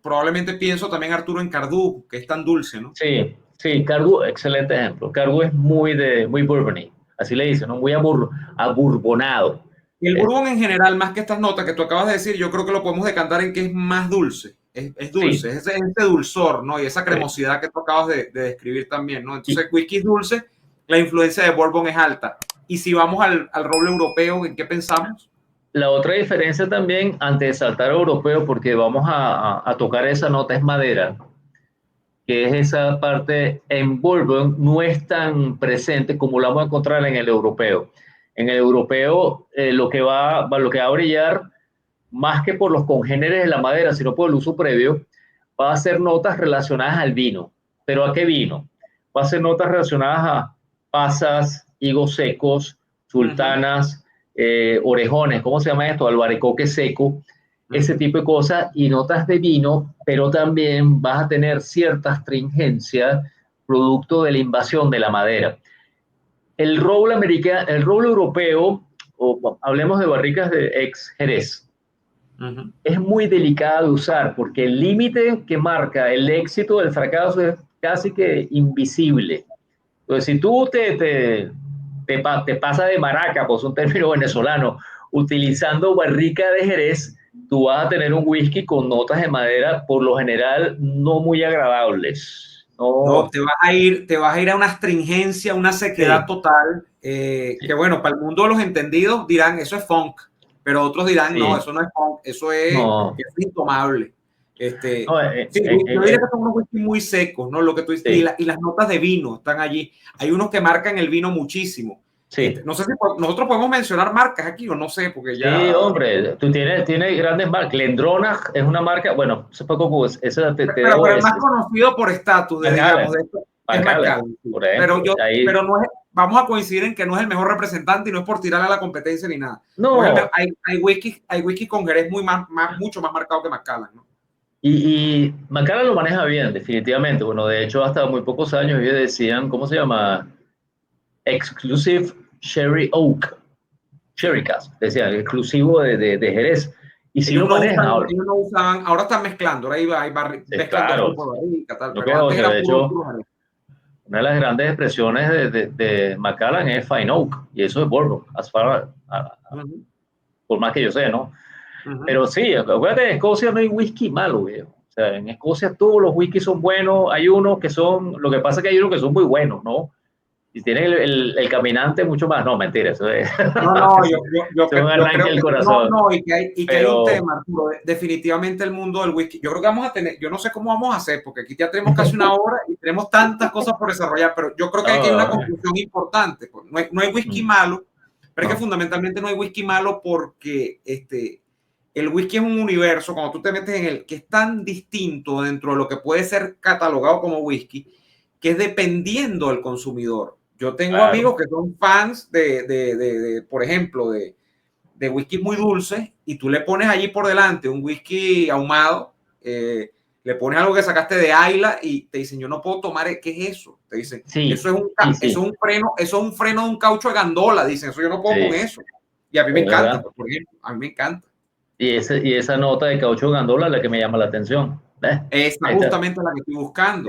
probablemente pienso también, Arturo, en Cardú, que es tan dulce, ¿no? Sí, sí, Cargo, excelente ejemplo. Cargo es muy bourbony, así le dicen, ¿no? Muy aburbonado. Y el bourbon en general, más que estas notas que tú acabas de decir, yo creo que lo podemos decantar en que es más dulce. Es dulce, Sí, es ese dulzor, ¿no? Y esa cremosidad que tú acabas de describir también, ¿no? Entonces, whisky es dulce, la influencia de bourbon es alta. Y si vamos al roble europeo, ¿en qué pensamos? La otra diferencia también, antes de saltar a europeo, porque vamos a tocar esa nota, es madera, que es esa parte en bourbon, no es tan presente como la vamos a encontrar en el europeo. En el europeo, lo que va a brillar, más que por los congéneres de la madera, sino por el uso previo, va a ser notas relacionadas al vino. ¿Pero a qué vino? Va a ser notas relacionadas a pasas, higos secos, sultanas, orejones, ¿cómo se llama esto? Albaricoque seco, ese tipo de cosas, y notas de vino, pero también vas a tener cierta astringencia producto de la invasión de la madera. El roble americano, el roble europeo, o hablemos de barricas de ex Jerez, es muy delicada de usar porque el límite que marca el éxito del fracaso es casi que invisible. Entonces, si tú te pasas de maraca, pues un término venezolano, utilizando barrica de Jerez, tú vas a tener un whisky con notas de madera, por lo general, no muy agradables. No, te vas a ir a una astringencia, una sequedad total, que bueno, para el mundo de los entendidos dirán, eso es funk, pero otros dirán, no, eso no es funk, eso es intomable. Yo diría que son unos whisky muy secos, ¿no? Lo que tú dices, y las notas de vino están allí. Hay unos que marcan el vino muchísimo. No sé si nosotros podemos mencionar marcas aquí o no sé, porque ya... Sí, hombre, tú tienes grandes marcas. Glendronach es una marca, bueno, esa pero el más conocido por estatus, digamos, de esto es Macallan. Pero no es, vamos a coincidir en que no es el mejor representante y no es por tirarle a la competencia ni nada. No. Hay whisky con Jerez mucho más marcado que Macallan, ¿no? Y Macallan lo maneja bien, definitivamente. Bueno, de hecho, hasta muy pocos años ellos decían, ¿cómo se llama? Exclusive Sherry Oak. Sherry Cask, decía, exclusivo de Jerez. Y si lo manejan ahora. Ellos no usaban, ahora están mezclando, ahora hay mezclan claro, dos tipos de barrica, tal, no pero antes era de puro hecho, una de las grandes expresiones de Macallan es Fine Oak, y eso es Bourbon, por más que yo sé, ¿no? Pero sí, acuérdate, en Escocia no hay whisky malo, viejo. O sea, en Escocia todos los whiskies son buenos, hay unos que son, lo que pasa es que hay unos que son muy buenos, ¿no? Y tienen el caminante mucho más, no, mentira, eso es. No, yo creo que el corazón. no, y que hay un tema, Arturo, definitivamente el mundo del whisky. Yo creo que vamos a tener, yo no sé cómo vamos a hacer, porque aquí ya tenemos casi una hora y tenemos tantas cosas por desarrollar, pero yo creo que hay una conclusión importante. No hay whisky malo, pero es que fundamentalmente no hay whisky malo porque el whisky es un universo, cuando tú te metes en él, que es tan distinto dentro de lo que puede ser catalogado como whisky, que es dependiendo del consumidor. Yo tengo amigos que son fans por ejemplo, de whisky muy dulce y tú le pones allí por delante un whisky ahumado, le pones algo que sacaste de Ayla y te dicen, yo no puedo tomar, ¿qué es eso? Te dicen, eso es un freno de un caucho de gandola, dicen, eso yo no puedo con eso. Y a mí me encanta, por ejemplo, a mí me encanta. Y esa nota de caucho gandola es la que me llama la atención. Esta justamente la que estoy buscando.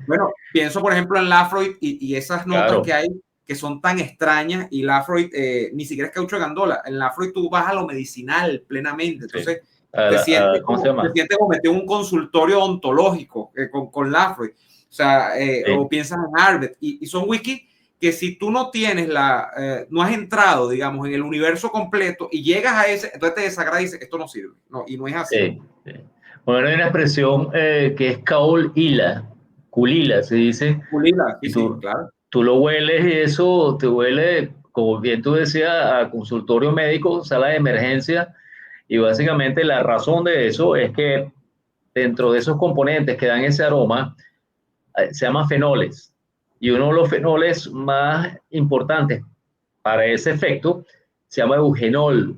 Bueno, pienso por ejemplo en Lafroig y esas notas que hay que son tan extrañas y Lafroig ni siquiera es caucho de gandola. En Lafroig tú vas a lo medicinal plenamente. Entonces te sientes como meter un consultorio odontológico con Lafroig. O sea, o piensas en Arbet y son whisky que si tú no tienes no has entrado, digamos, en el universo completo y llegas a ese, entonces te desagrada y dices, esto no sirve. No, y no es así. Bueno, hay una expresión que es culila, se dice. Culila, y sí, claro. Tú lo hueles y eso te huele, como bien tú decías, a consultorio médico, sala de emergencia. Y básicamente la razón de eso es que dentro de esos componentes que dan ese aroma, se llaman fenoles. Y uno de los fenoles más importantes para ese efecto se llama eugenol.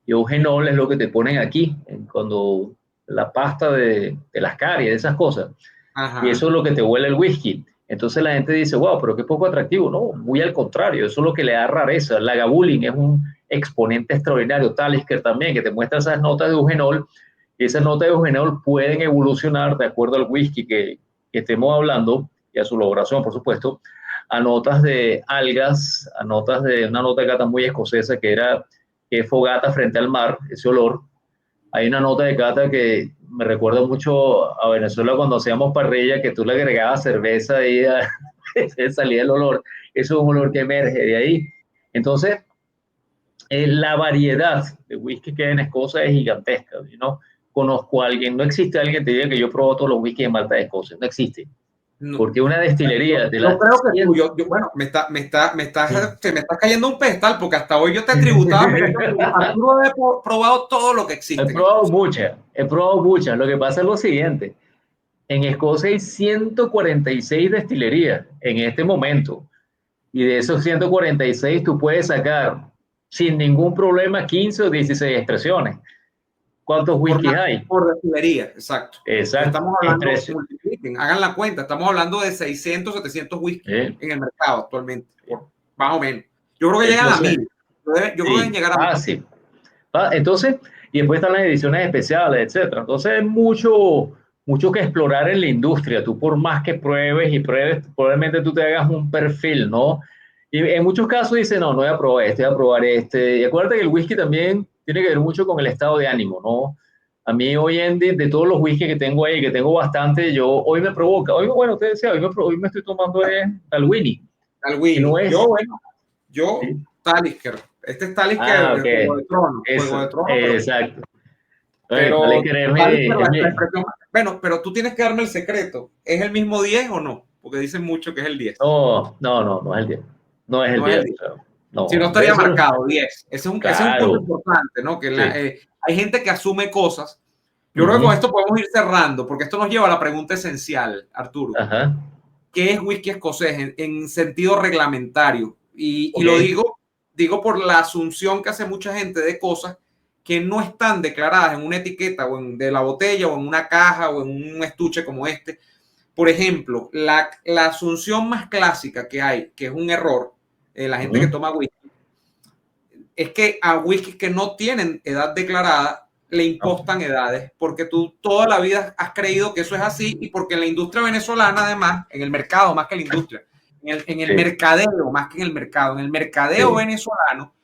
Y eugenol es lo que te ponen aquí, cuando la pasta de las caries, esas cosas. Ajá. Y eso es lo que te huele el whisky. Entonces la gente dice, wow, pero qué poco atractivo. No, muy al contrario, eso es lo que le da rareza. La Lagavulin es un exponente extraordinario, Talisker también, que te muestra esas notas de eugenol. Y esas notas de eugenol pueden evolucionar de acuerdo al whisky que estemos hablando y a su elaboración, por supuesto, a notas de algas, a notas de una nota de cata muy escocesa que era fogata frente al mar, ese olor. Hay una nota de cata que me recuerda mucho a Venezuela cuando hacíamos parrilla, que tú le agregabas cerveza y salía el olor. Eso es un olor que emerge de ahí. Entonces, la variedad de whisky que hay en Escocia es gigantesca. ¿No? Conozco a alguien, no existe alguien que te diga que yo probado todos los whisky de Malta de Escocia, no existe. No, porque una destilería de yo creo que tú, bueno, me estás cayendo un pedestal porque hasta hoy yo te tributaba Arturo he probado todo lo que existe. He probado muchas. Lo que pasa es lo siguiente, en Escocia hay 146 destilerías en este momento y de esos 146 tú puedes sacar sin ningún problema 15 o 16 expresiones. ¿Cuántos whiskies hay? Por destilería, exacto. Exacto. Estamos hablando, hagan la cuenta, estamos hablando de 600, 700 whiskies en el mercado actualmente, más o menos. Yo creo que llegan a 1000. Yo creo que deben llegar a 1000. Sí. Entonces, y después están las ediciones especiales, etcétera. Entonces, hay mucho que explorar en la industria. Tú, por más que pruebes, probablemente tú te hagas un perfil, ¿no? Y en muchos casos dices, no voy a probar este, voy a probar este. Y acuérdate que el whisky también tiene que ver mucho con el estado de ánimo, ¿no? A mí hoy en día, de todos los whisky que tengo ahí, que tengo bastante, hoy me provoca, bueno, te decía, hoy me estoy tomando Dalwhinnie. Dalwhinnie. Yo, ¿sí? Talisker. Este es Talisker, okay. Juego de Tronos. Juego de Tronos. Exacto. Pero, bueno, pero tú tienes que darme el secreto. ¿Es el mismo 10 o no? Porque dicen mucho que es el 10. No es el 10. No es el 10. No, si no estaría marcado 10. Ese es un punto importante, ¿no? Que hay gente que asume cosas. Yo creo que con esto podemos ir cerrando, porque esto nos lleva a la pregunta esencial, Arturo. Ajá. ¿Qué es whisky escocés en sentido reglamentario? Y lo digo por la asunción que hace mucha gente de cosas que no están declaradas en una etiqueta o de la botella o en una caja o en un estuche como este. Por ejemplo, la asunción más clásica que hay, que es un error, la gente que toma whisky, es que a whiskies que no tienen edad declarada le impostan edades, porque tú toda la vida has creído que eso es así y porque en la industria venezolana, además, en el mercado más que en la industria, en el mercadeo más que en el mercado, en el mercadeo venezolano,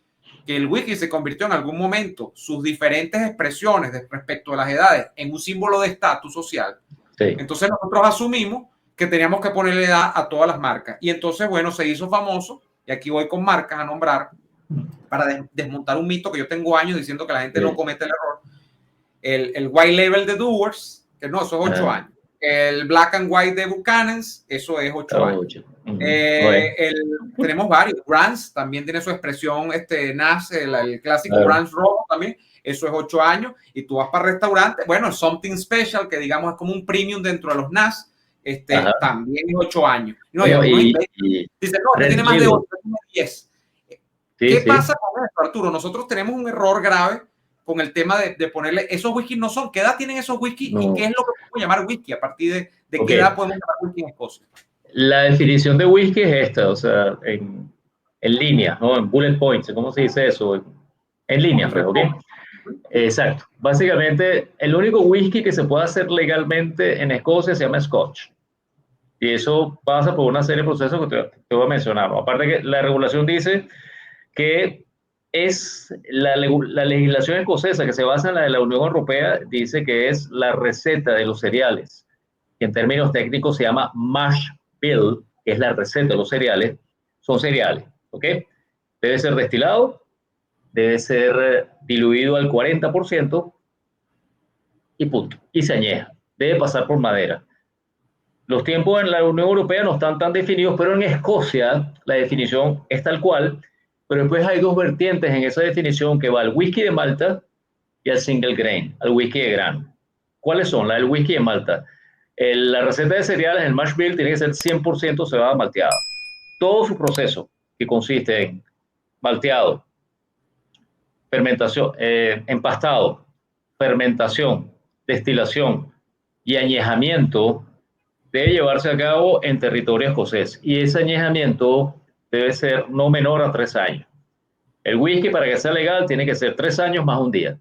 que el whisky se convirtió en algún momento sus diferentes expresiones respecto a las edades en un símbolo de estatus social. Entonces nosotros asumimos que teníamos que ponerle edad a todas las marcas. Y entonces, bueno, se hizo famoso, y aquí voy con marcas a nombrar, para desmontar un mito que yo tengo años diciendo que la gente no comete el error. El White Label de Dewar's, que no, eso es 8 años. El Black and White de Buchanan's, eso es 8 años. Tenemos varios. Grants también tiene su expresión, NAS, el clásico Grants rojo también, eso es 8 años. Y tú vas para restaurantes, bueno, Something Special, que digamos es como un premium dentro de los NAS, también es 8 años. No, dice, no, tiene más de 8, tiene 10. ¿Qué pasa con esto, Arturo? Nosotros tenemos un error grave con el tema de ponerle, esos whisky no son, ¿qué edad tienen esos whisky? ¿Y qué es lo que podemos llamar whisky? ¿A partir de qué edad podemos llamar whisky en Escocia? La definición de whisky es esta, o sea, en línea, ¿no? En bullet points, ¿cómo se dice eso? En línea, pues, ¿ok? Exacto. Básicamente, el único whisky que se puede hacer legalmente en Escocia se llama Scotch. Y eso pasa por una serie de procesos que te voy a mencionar, ¿no? Aparte que la regulación dice que es la legislación escocesa que se basa en la de la Unión Europea, dice que es la receta de los cereales, que en términos técnicos se llama mash bill, que es la receta de los cereales, son cereales, ¿ok? Debe ser destilado, debe ser diluido al 40% y punto, y se añeja, debe pasar por madera. Los tiempos en la Unión Europea no están tan definidos, pero en Escocia la definición es tal cual. Pero después hay dos vertientes en esa definición que va al whisky de malta y al single grain, al whisky de grano. ¿Cuáles son? La del whisky de malta. La receta de cereales, el mash bill, tiene que ser 100% cebada malteada. Todo su proceso, que consiste en malteado, fermentación, empastado, fermentación, destilación y añejamiento, debe llevarse a cabo en territorio escocés. Y ese añejamiento debe ser no menor a 3 años. El whisky, para que sea legal, tiene que ser 3 años más un día.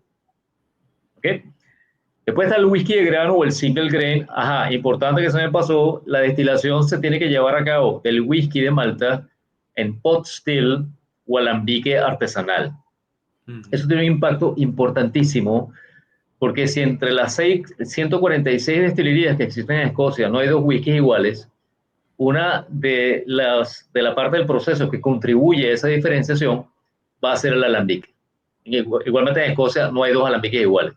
¿Ok? Después está el whisky de grano o el single grain. Ajá, importante que se me pasó, la destilación se tiene que llevar a cabo del whisky de Malta en pot still o alambique artesanal. Eso tiene un impacto importantísimo, porque si entre las 146 destilerías que existen en Escocia no hay 2 whiskies iguales, una de la parte del proceso que contribuye a esa diferenciación va a ser el alambique. Igualmente en Escocia no hay 2 alambiques iguales.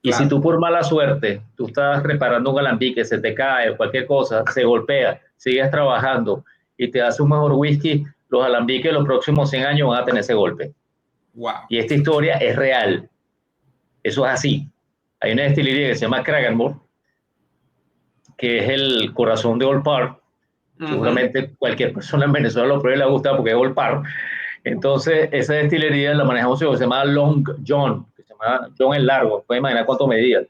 Y claro, si tú por mala suerte, tú estás reparando un alambique, se te cae o cualquier cosa, se golpea, sigues trabajando y te hace un mejor whisky, los alambiques los próximos 100 años van a tener ese golpe. Wow. Y esta historia es real. Eso es así. Hay una destilería que se llama Cragganmore, que es el corazón de Old Parr. Seguramente cualquier persona en Venezuela lo pruebe y le gusta porque es Old Parr. Entonces, esa destilería la manejamos, se llama Long John, que se llama John el Largo. Pueden imaginar cuánto medía.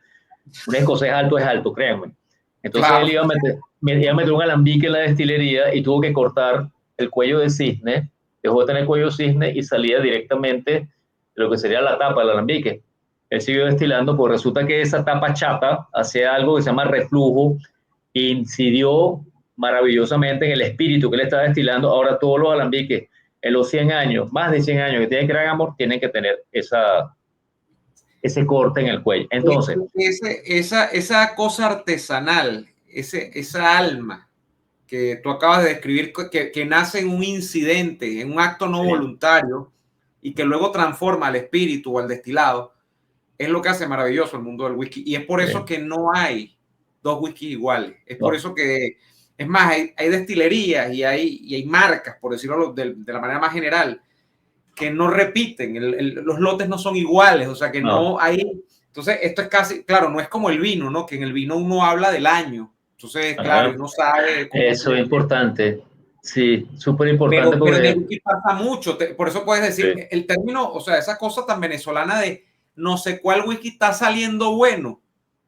Un escocés alto es alto, créanme. Entonces, claro, él iba a meter un alambique en la destilería y tuvo que cortar el cuello de cisne, dejó de tener cuello de cisne y salía directamente de lo que sería la tapa del alambique. Él siguió destilando, pues resulta que esa tapa chata hacía algo que se llama reflujo e incidió maravillosamente en el espíritu que él estaba destilando. Ahora todos los alambiques en los 100 años, más de 100 años que tiene Cragganmore, tienen que tener ese corte en el cuello. Entonces, esa cosa artesanal, esa alma que tú acabas de describir, que nace en un incidente, en un acto no voluntario, y que luego transforma al espíritu o al destilado, es lo que hace maravilloso el mundo del whisky. Y es por eso que no hay 2 whisky iguales. Es por eso que, es más, hay destilerías y hay marcas, por decirlo de la manera más general, que no repiten. Los lotes no son iguales, o sea que no hay. Entonces, esto es casi, claro, no es como el vino, ¿no? Que en el vino uno habla del año. Entonces, claro, uno sabe. Eso es importante. Sí, súper importante. Pero en el whisky pasa mucho. Por eso puedes decir el término, o sea, esa cosa tan venezolana de no sé cuál whisky está saliendo bueno.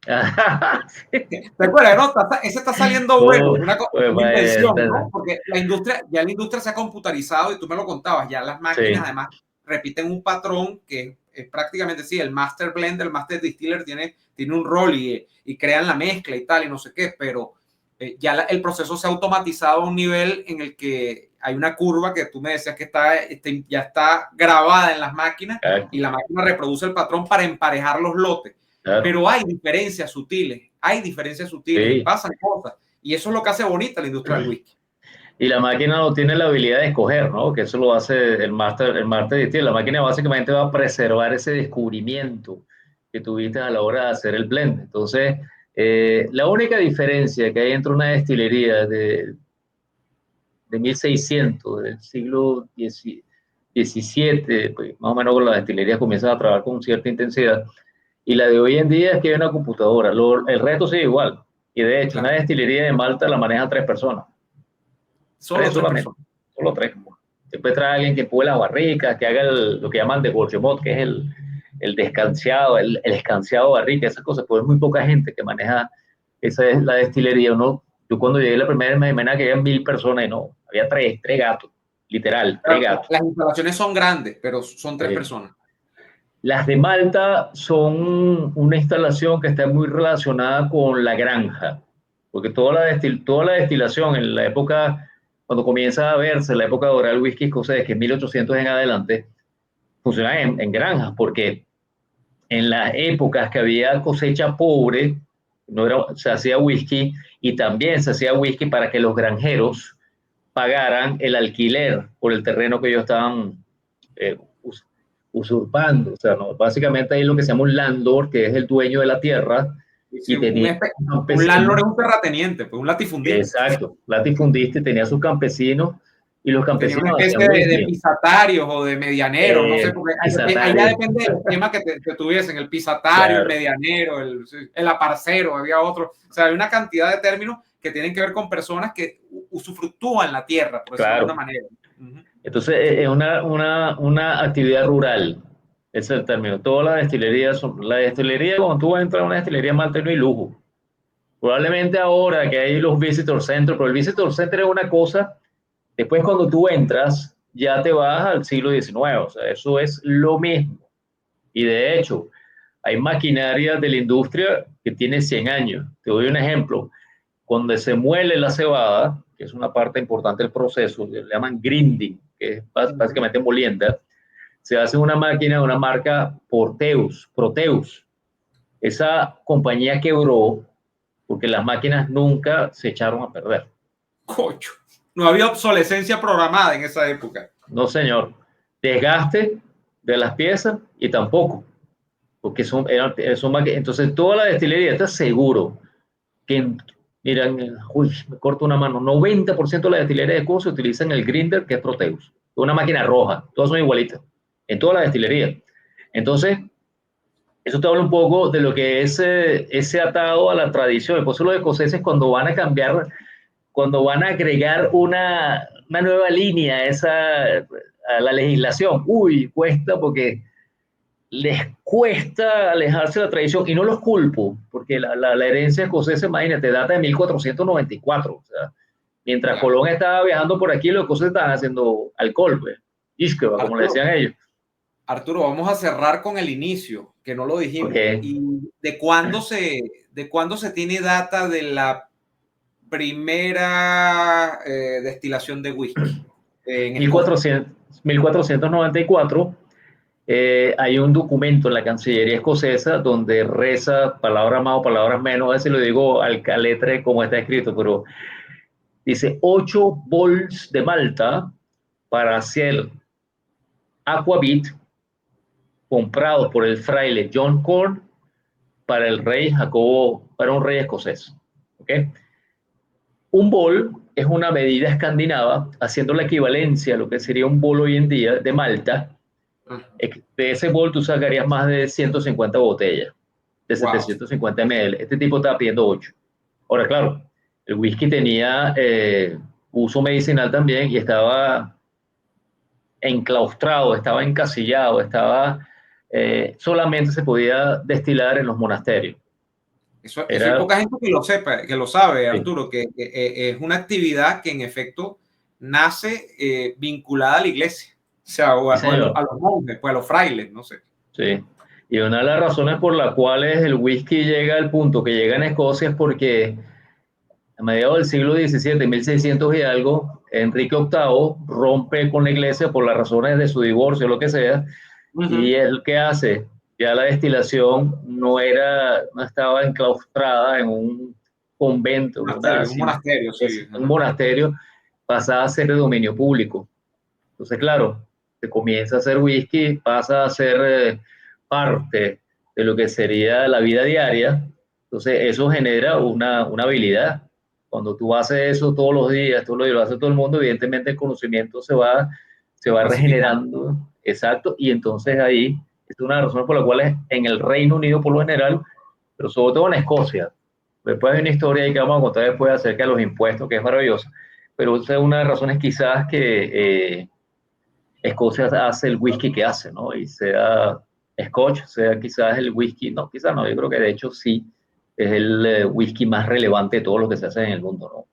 ¿Te acuerdas? ¿No? Ese está saliendo bueno. Una invención, ¿no? Porque la industria se ha computarizado y tú me lo contabas, ya las máquinas además repiten un patrón que es prácticamente, sí, el master blender, el master distiller tiene un rol y crean la mezcla y tal, y no sé qué, pero ya el proceso se ha automatizado a un nivel en el que hay una curva que tú me decías que ya está grabada en las máquinas, y la máquina reproduce el patrón para emparejar los lotes. Pero hay diferencias sutiles, y pasan cosas, y eso es lo que hace bonita la industria del whisky. Y la máquina no tiene la habilidad de escoger, ¿no? Que eso lo hace el master distiller. La máquina básicamente va a preservar ese descubrimiento que tuviste a la hora de hacer el blend. Entonces, la única diferencia que hay entre una destilería de 1600, del siglo XVII, pues más o menos con las destilerías comienzan a trabajar con cierta intensidad, y la de hoy en día es que hay una computadora. El resto sigue igual. Y de hecho, una destilería de Malta la manejan 3 personas. Solo 3 personas. Solo 3. Después trae a alguien que puede las barricas, que haga lo que llaman de gorgemot, que es el descanseado, el escanseado barrica, esas cosas. Pues es muy poca gente que maneja. Esa es la destilería. Yo cuando llegué la primera vez me imaginaba que había 1000 personas y no, había 3 gatos, literal, 3 gatos. Las instalaciones son grandes, pero son 3 personas. Las de Malta son una instalación que está muy relacionada con la granja, porque toda la destilación en la época, cuando comienza a verse la época dorada del whisky escocés, que es 1800 en adelante, funciona en granjas, porque en las épocas que había cosecha pobre, se hacía whisky, y también se hacía whisky para que los granjeros pagaran el alquiler por el terreno que ellos estaban usurpando. O sea, ¿no? Básicamente hay lo que se llama un landlord, que es el dueño de la tierra. Sí, un landlord es un terrateniente, pues un latifundista. Exacto, latifundista, y tenía sus campesinos, y los campesinos tenía una especie de pisatarios o de medianeros, no sé, porque allá depende del tema que tuviesen, el pisatario, el medianero, el aparcero, había otro. O sea, hay una cantidad de términos que tienen que ver con personas que usufructúan la tierra, por decirlo de alguna manera. Entonces, es una actividad rural, ese es el término. Todas las destilerías cuando tú vas a entrar a una destilería Malta no hay lujo. Probablemente ahora que hay los visitor centers, pero el visitor center es una cosa, después cuando tú entras ya te vas al siglo XIX, o sea, eso es lo mismo. Y de hecho, hay maquinaria de la industria que tiene 100 años. Te doy un ejemplo. Cuando se muele la cebada, que es una parte importante del proceso, le llaman grinding, que es básicamente molienda, se hace una máquina de una marca Proteus. Esa compañía quebró porque las máquinas nunca se echaron a perder. Coño, no había obsolescencia programada en esa época. No, señor. Desgaste de las piezas y tampoco. Porque son máquinas. Entonces, toda la destilería está seguro que, miren, me corto una mano, 90% de la destilería de curso utilizan el grinder, que es Proteus. Una máquina roja, todas son igualitas, en toda la destilería. Entonces, eso te habla un poco de lo que es ese atado a la tradición. Por eso los escoceses, cuando van a cambiar, cuando van a agregar una nueva línea a la legislación, cuesta, porque les cuesta alejarse de la tradición, y no los culpo, porque la herencia escocesa, imagínate, data de 1494. O sea, mientras Colón estaba viajando por aquí, los escoceses estaban haciendo alcohol, pues, Ishkeba, como le decían ellos. Arturo, vamos a cerrar con el inicio, que no lo dijimos. ¿Y de cuándo se tiene data de la primera destilación de whisky? 1494. Hay un documento en la Cancillería escocesa donde reza palabras más o palabras menos, a veces lo digo al caletre como está escrito, pero dice 8 bols de Malta para hacer aquavit, comprados por el fraile John Corn para el rey Jacobo, para un rey escocés. ¿Okay? Un bol es una medida escandinava, haciendo la equivalencia a lo que sería un bol hoy en día de Malta. De ese bol tú sacarías más de 150 botellas, de 750 ml. Este tipo estaba pidiendo 8. Ahora, claro, el whisky tenía uso medicinal también, y estaba enclaustrado, estaba encasillado, solamente se podía destilar en los monasterios. Eso hay poca gente que lo sabe, Arturo, que es una actividad que en efecto nace vinculada a la iglesia. sea, o a los monjes, pues a los frailes, no sé. Sí. Y una de las razones por las cuales el whisky llega al punto que llega en Escocia es porque a mediados del siglo XVII, 1600 y algo, Enrique VIII rompe con la iglesia por las razones de su divorcio o lo que sea, y él ¿qué hace? Ya la destilación no estaba enclaustrada en un convento, un monasterio, sí. Un monasterio, pasaba a ser de dominio público. Entonces, claro, se comienza a hacer whisky, pasa a ser parte de lo que sería la vida diaria. Entonces, eso genera una habilidad. Cuando tú haces eso todos los días, tú lo hace todo el mundo, evidentemente el conocimiento se va regenerando. Exacto. Y entonces ahí es una de las razones por las cuales en el Reino Unido, por lo general, pero sobre todo en Escocia, después hay una historia ahí que vamos a contar después acerca de los impuestos, que es maravillosa. Pero esa es una de las razones quizás que Escocia hace el whisky que hace, ¿no? Y sea Scotch, sea quizás el whisky, no, quizás no, yo creo que de hecho sí, es el whisky más relevante de todos los que se hacen en el mundo, ¿no?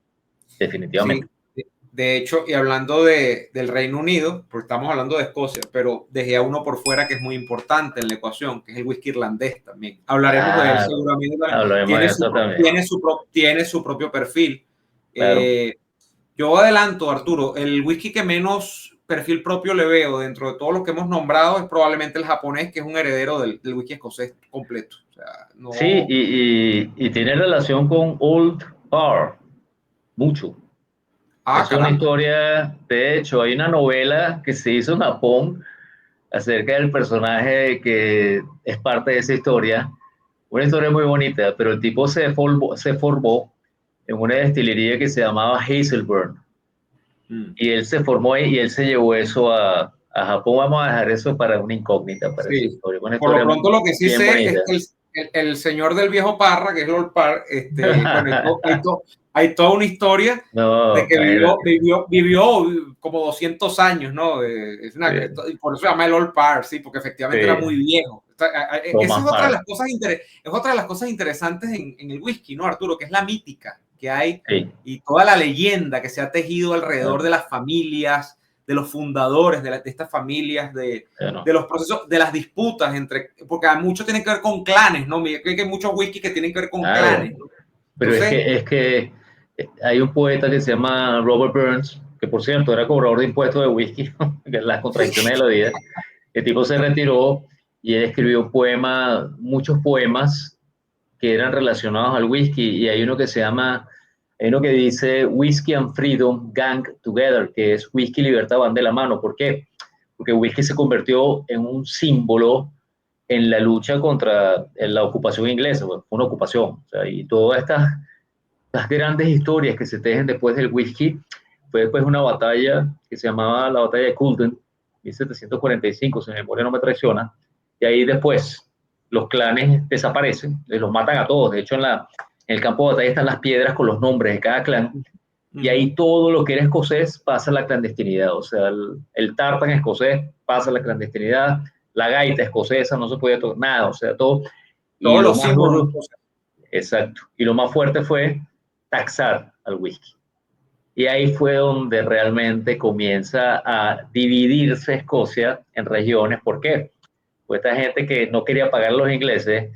Definitivamente. Sí, de hecho, y hablando del Reino Unido, porque estamos hablando de Escocia, pero dejé a uno por fuera que es muy importante en la ecuación, que es el whisky irlandés también. Hablaremos de él seguramente también. Tiene su propio perfil. Claro. Yo adelanto, Arturo, el whisky que menos perfil propio le veo dentro de todos los que hemos nombrado es probablemente el japonés, que es un heredero del whisky escocés completo. O sea, no... Sí, y tiene relación con Old Parr, mucho. Es una historia, de hecho, hay una novela que se hizo en Japón acerca del personaje que es parte de esa historia. Una historia muy bonita, pero el tipo se formó en una destilería que se llamaba Hazelburn. Y él se formó y él se llevó eso a Japón. Vamos a dejar eso para una incógnita, para esa historia. Una Por historia lo pronto lo que sí sé bonita. es que el señor del viejo Parra, que es Lord Parr, bueno, hay toda una historia de que vivió como 200 años, ¿no? Y por eso se llama el Lord Parr, sí, porque efectivamente era muy viejo. Esa es otra de las cosas interesantes en el whisky, ¿no, Arturo? Que es la mítica que hay y toda la leyenda que se ha tejido alrededor de las familias, de los fundadores de estas familias, de los procesos, de las disputas porque mucho tiene que ver con clanes, ¿no? Creo que hay muchos whisky que tienen que ver con clanes, ¿no? Pero es que hay un poeta que se llama Robert Burns, que por cierto era cobrador de impuestos de whisky, que es las contradicciones de la vida. El tipo se retiró y él escribió muchos poemas que eran relacionados al whisky, y hay uno que dice Whiskey and Freedom Gang Together, que es whisky y libertad van de la mano. ¿Por qué? Porque whisky se convirtió en un símbolo en la lucha contra la ocupación inglesa. Fue una ocupación. O sea, y todas estas grandes historias que se tejen después del whisky, fue después una batalla que se llamaba la batalla de Culloden, 1745, si mi memoria no me traiciona, y ahí después los clanes desaparecen, los matan a todos. De hecho, en el campo de batalla están las piedras con los nombres de cada clan, y ahí todo lo que era escocés pasa a la clandestinidad. O sea, el tartan escocés pasa a la clandestinidad, la gaita escocesa no se podía tocar, nada, o sea, todo. Y lo más duro, exacto, y lo más fuerte fue taxar al whisky. Y ahí fue donde realmente comienza a dividirse Escocia en regiones. ¿Por qué? Pues esta gente que no quería pagar a los ingleses,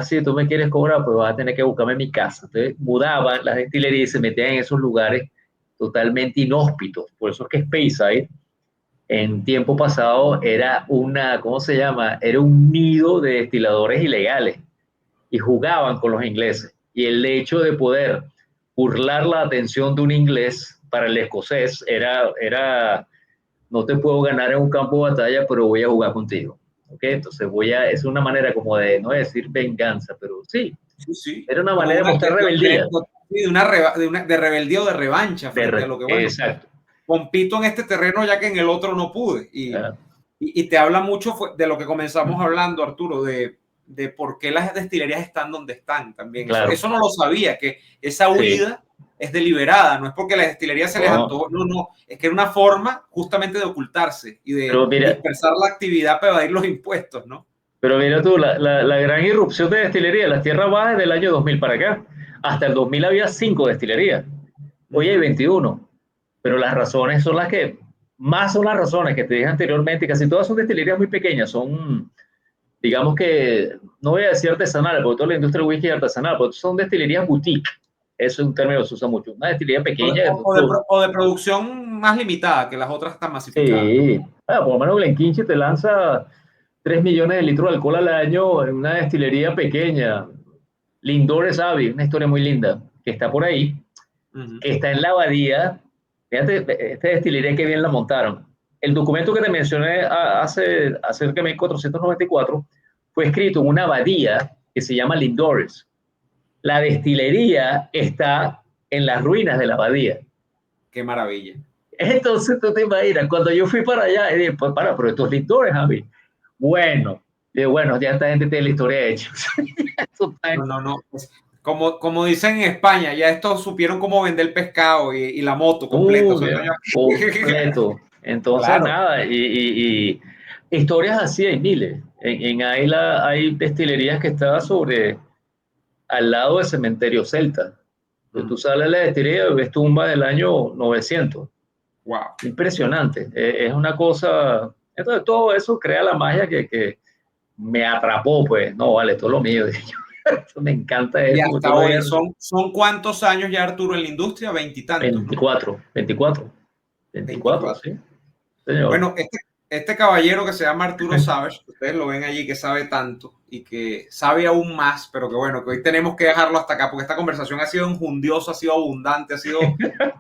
si tú me quieres cobrar, pues vas a tener que buscarme en mi casa. Entonces mudaban las destilerías y se metían en esos lugares totalmente inhóspitos. Por eso es que Speyside, en tiempo pasado, era ¿cómo se llama? Era un nido de destiladores ilegales y jugaban con los ingleses. Y el hecho de poder burlar la atención de un inglés para el escocés era no te puedo ganar en un campo de batalla, pero voy a jugar contigo. ¿Okay? Entonces es una manera como de, no decir venganza, pero sí. Era una manera de mostrar rebeldía. De rebeldía o de revancha frente a lo que, bueno, exacto. Compito en este terreno ya que en el otro no pude. Y te habla mucho de lo que comenzamos hablando, Arturo, de por qué las destilerías están donde están también. Claro. Eso no lo sabía, que esa huida es deliberada, no es porque las destilerías se les antojó, no, es que era una forma justamente de ocultarse y de dispersar la actividad para evadir los impuestos, ¿no? Pero mira tú, la gran irrupción de destilerías, las tierras bajas del año 2000 para acá. Hasta el 2000 había 5 destilerías, hoy hay 21, pero las razones son las que más son las razones que te dije anteriormente, casi todas son destilerías muy pequeñas, son, digamos que, no voy a decir artesanales, porque toda la industria del whisky es artesanal, pero son destilerías boutique. Eso es un término que se usa mucho. Una destilería pequeña. O de producción más limitada, que las otras están masificadas. Sí, por lo menos Glenkinchie te lanza 3 millones de litros de alcohol al año en una destilería pequeña. Lindores Abbey, una historia muy linda, que está por ahí, que está en la abadía. Fíjate, esta destilería que bien la montaron. El documento que te mencioné hace cerca de 1494 fue escrito en una abadía que se llama Lindores. La destilería está en las ruinas de la abadía. Qué maravilla. Entonces tú te imaginas, cuando yo fui para allá, y dije, pues pero estos Lindores, Javi. Bueno, ya esta gente tiene la historia hecha. No. Pues, como dicen en España, ya estos supieron cómo vender el pescado y la moto completa. Completo. Entonces, claro. Nada, y historias así hay miles. En Ayla hay destilerías que están al lado del cementerio celta. Tú sales a la destilería y ves tumbas del año 900. Wow. Impresionante. Es una cosa. Entonces, todo eso crea la magia que me atrapó, pues. No, vale, todo lo mío. Me encanta eso. Y hasta hoy, ¿son cuántos años ya, Arturo, en la industria? 20 y tantos. 24, sí. Señor. Bueno, este caballero que se llama Arturo Savage, ustedes lo ven allí, que sabe tanto y que sabe aún más, pero que bueno, que hoy tenemos que dejarlo hasta acá, porque esta conversación ha sido enjundiosa, ha sido abundante, ha sido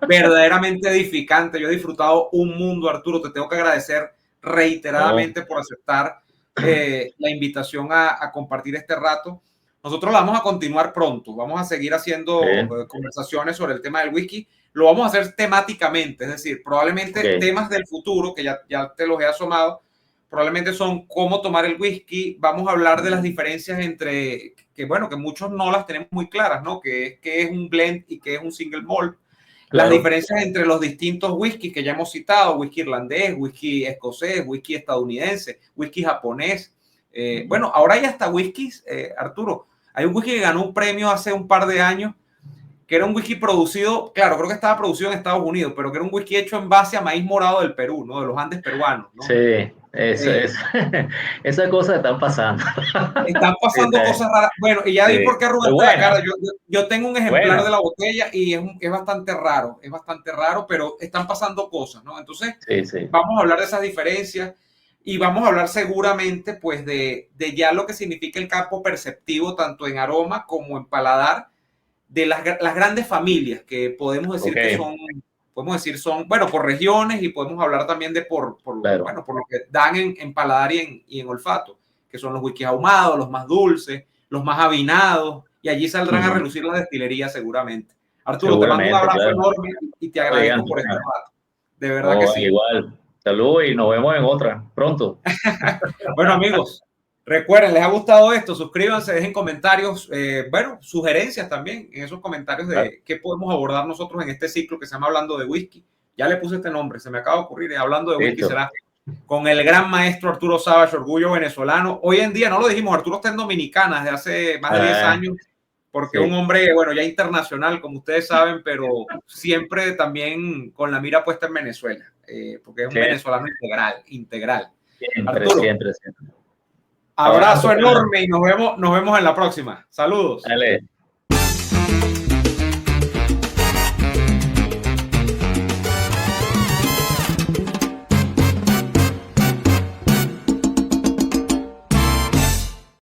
verdaderamente edificante. Yo he disfrutado un mundo, Arturo. Te tengo que agradecer reiteradamente por aceptar la invitación a compartir este rato. Nosotros la vamos a continuar pronto, vamos a seguir haciendo conversaciones sobre el tema del whisky. Lo vamos a hacer temáticamente, es decir, probablemente temas del futuro, que ya te los he asomado, probablemente son cómo tomar el whisky. Vamos a hablar de las diferencias entre, que muchos no las tenemos muy claras, ¿no? Que es un blend y que es un single malt. Claro. Las diferencias entre los distintos whiskies que ya hemos citado: whisky irlandés, whisky escocés, whisky estadounidense, whisky japonés. Bueno, ahora hay hasta whiskies, Arturo. Hay un whisky que ganó un premio hace un par de años, que era un whisky producido, claro, creo que estaba producido en Estados Unidos, pero que era un whisky hecho en base a maíz morado del Perú, ¿no? De los Andes peruanos, ¿no? Sí, esas cosas están pasando. Están pasando cosas raras. Bueno, y ya vi por qué arrugaste la cara. Yo tengo un ejemplar de la botella y es bastante raro, pero están pasando cosas, ¿no? Entonces, vamos a hablar de esas diferencias y vamos a hablar seguramente, pues, de ya lo que significa el campo perceptivo, tanto en aroma como en paladar, de las grandes familias que podemos decir que son, bueno, por regiones, y podemos hablar también de por lo que dan en paladar y en olfato, que son los whiskies ahumados, los más dulces, los más avinados, y allí saldrán a relucir las destilerías seguramente. Arturo, te mando un abrazo enorme y te agradezco por este rato. De verdad que sí. Igual, salud y nos vemos en otra pronto. Bueno, amigos, recuerden, ¿les ha gustado esto? Suscríbanse, dejen comentarios, sugerencias también en esos comentarios de qué podemos abordar nosotros en este ciclo que se llama Hablando de Whisky. Ya le puse este nombre, se me acaba de ocurrir, Hablando de Whisky. Será con el gran maestro Arturo Savage, orgullo venezolano. Hoy en día, no lo dijimos, Arturo está en Dominicana desde hace más de 10 años, porque es un hombre, ya internacional, como ustedes saben, pero siempre también con la mira puesta en Venezuela, porque es un venezolano integral. Siempre. Abrazo enorme y nos vemos en la próxima. Saludos. Dale.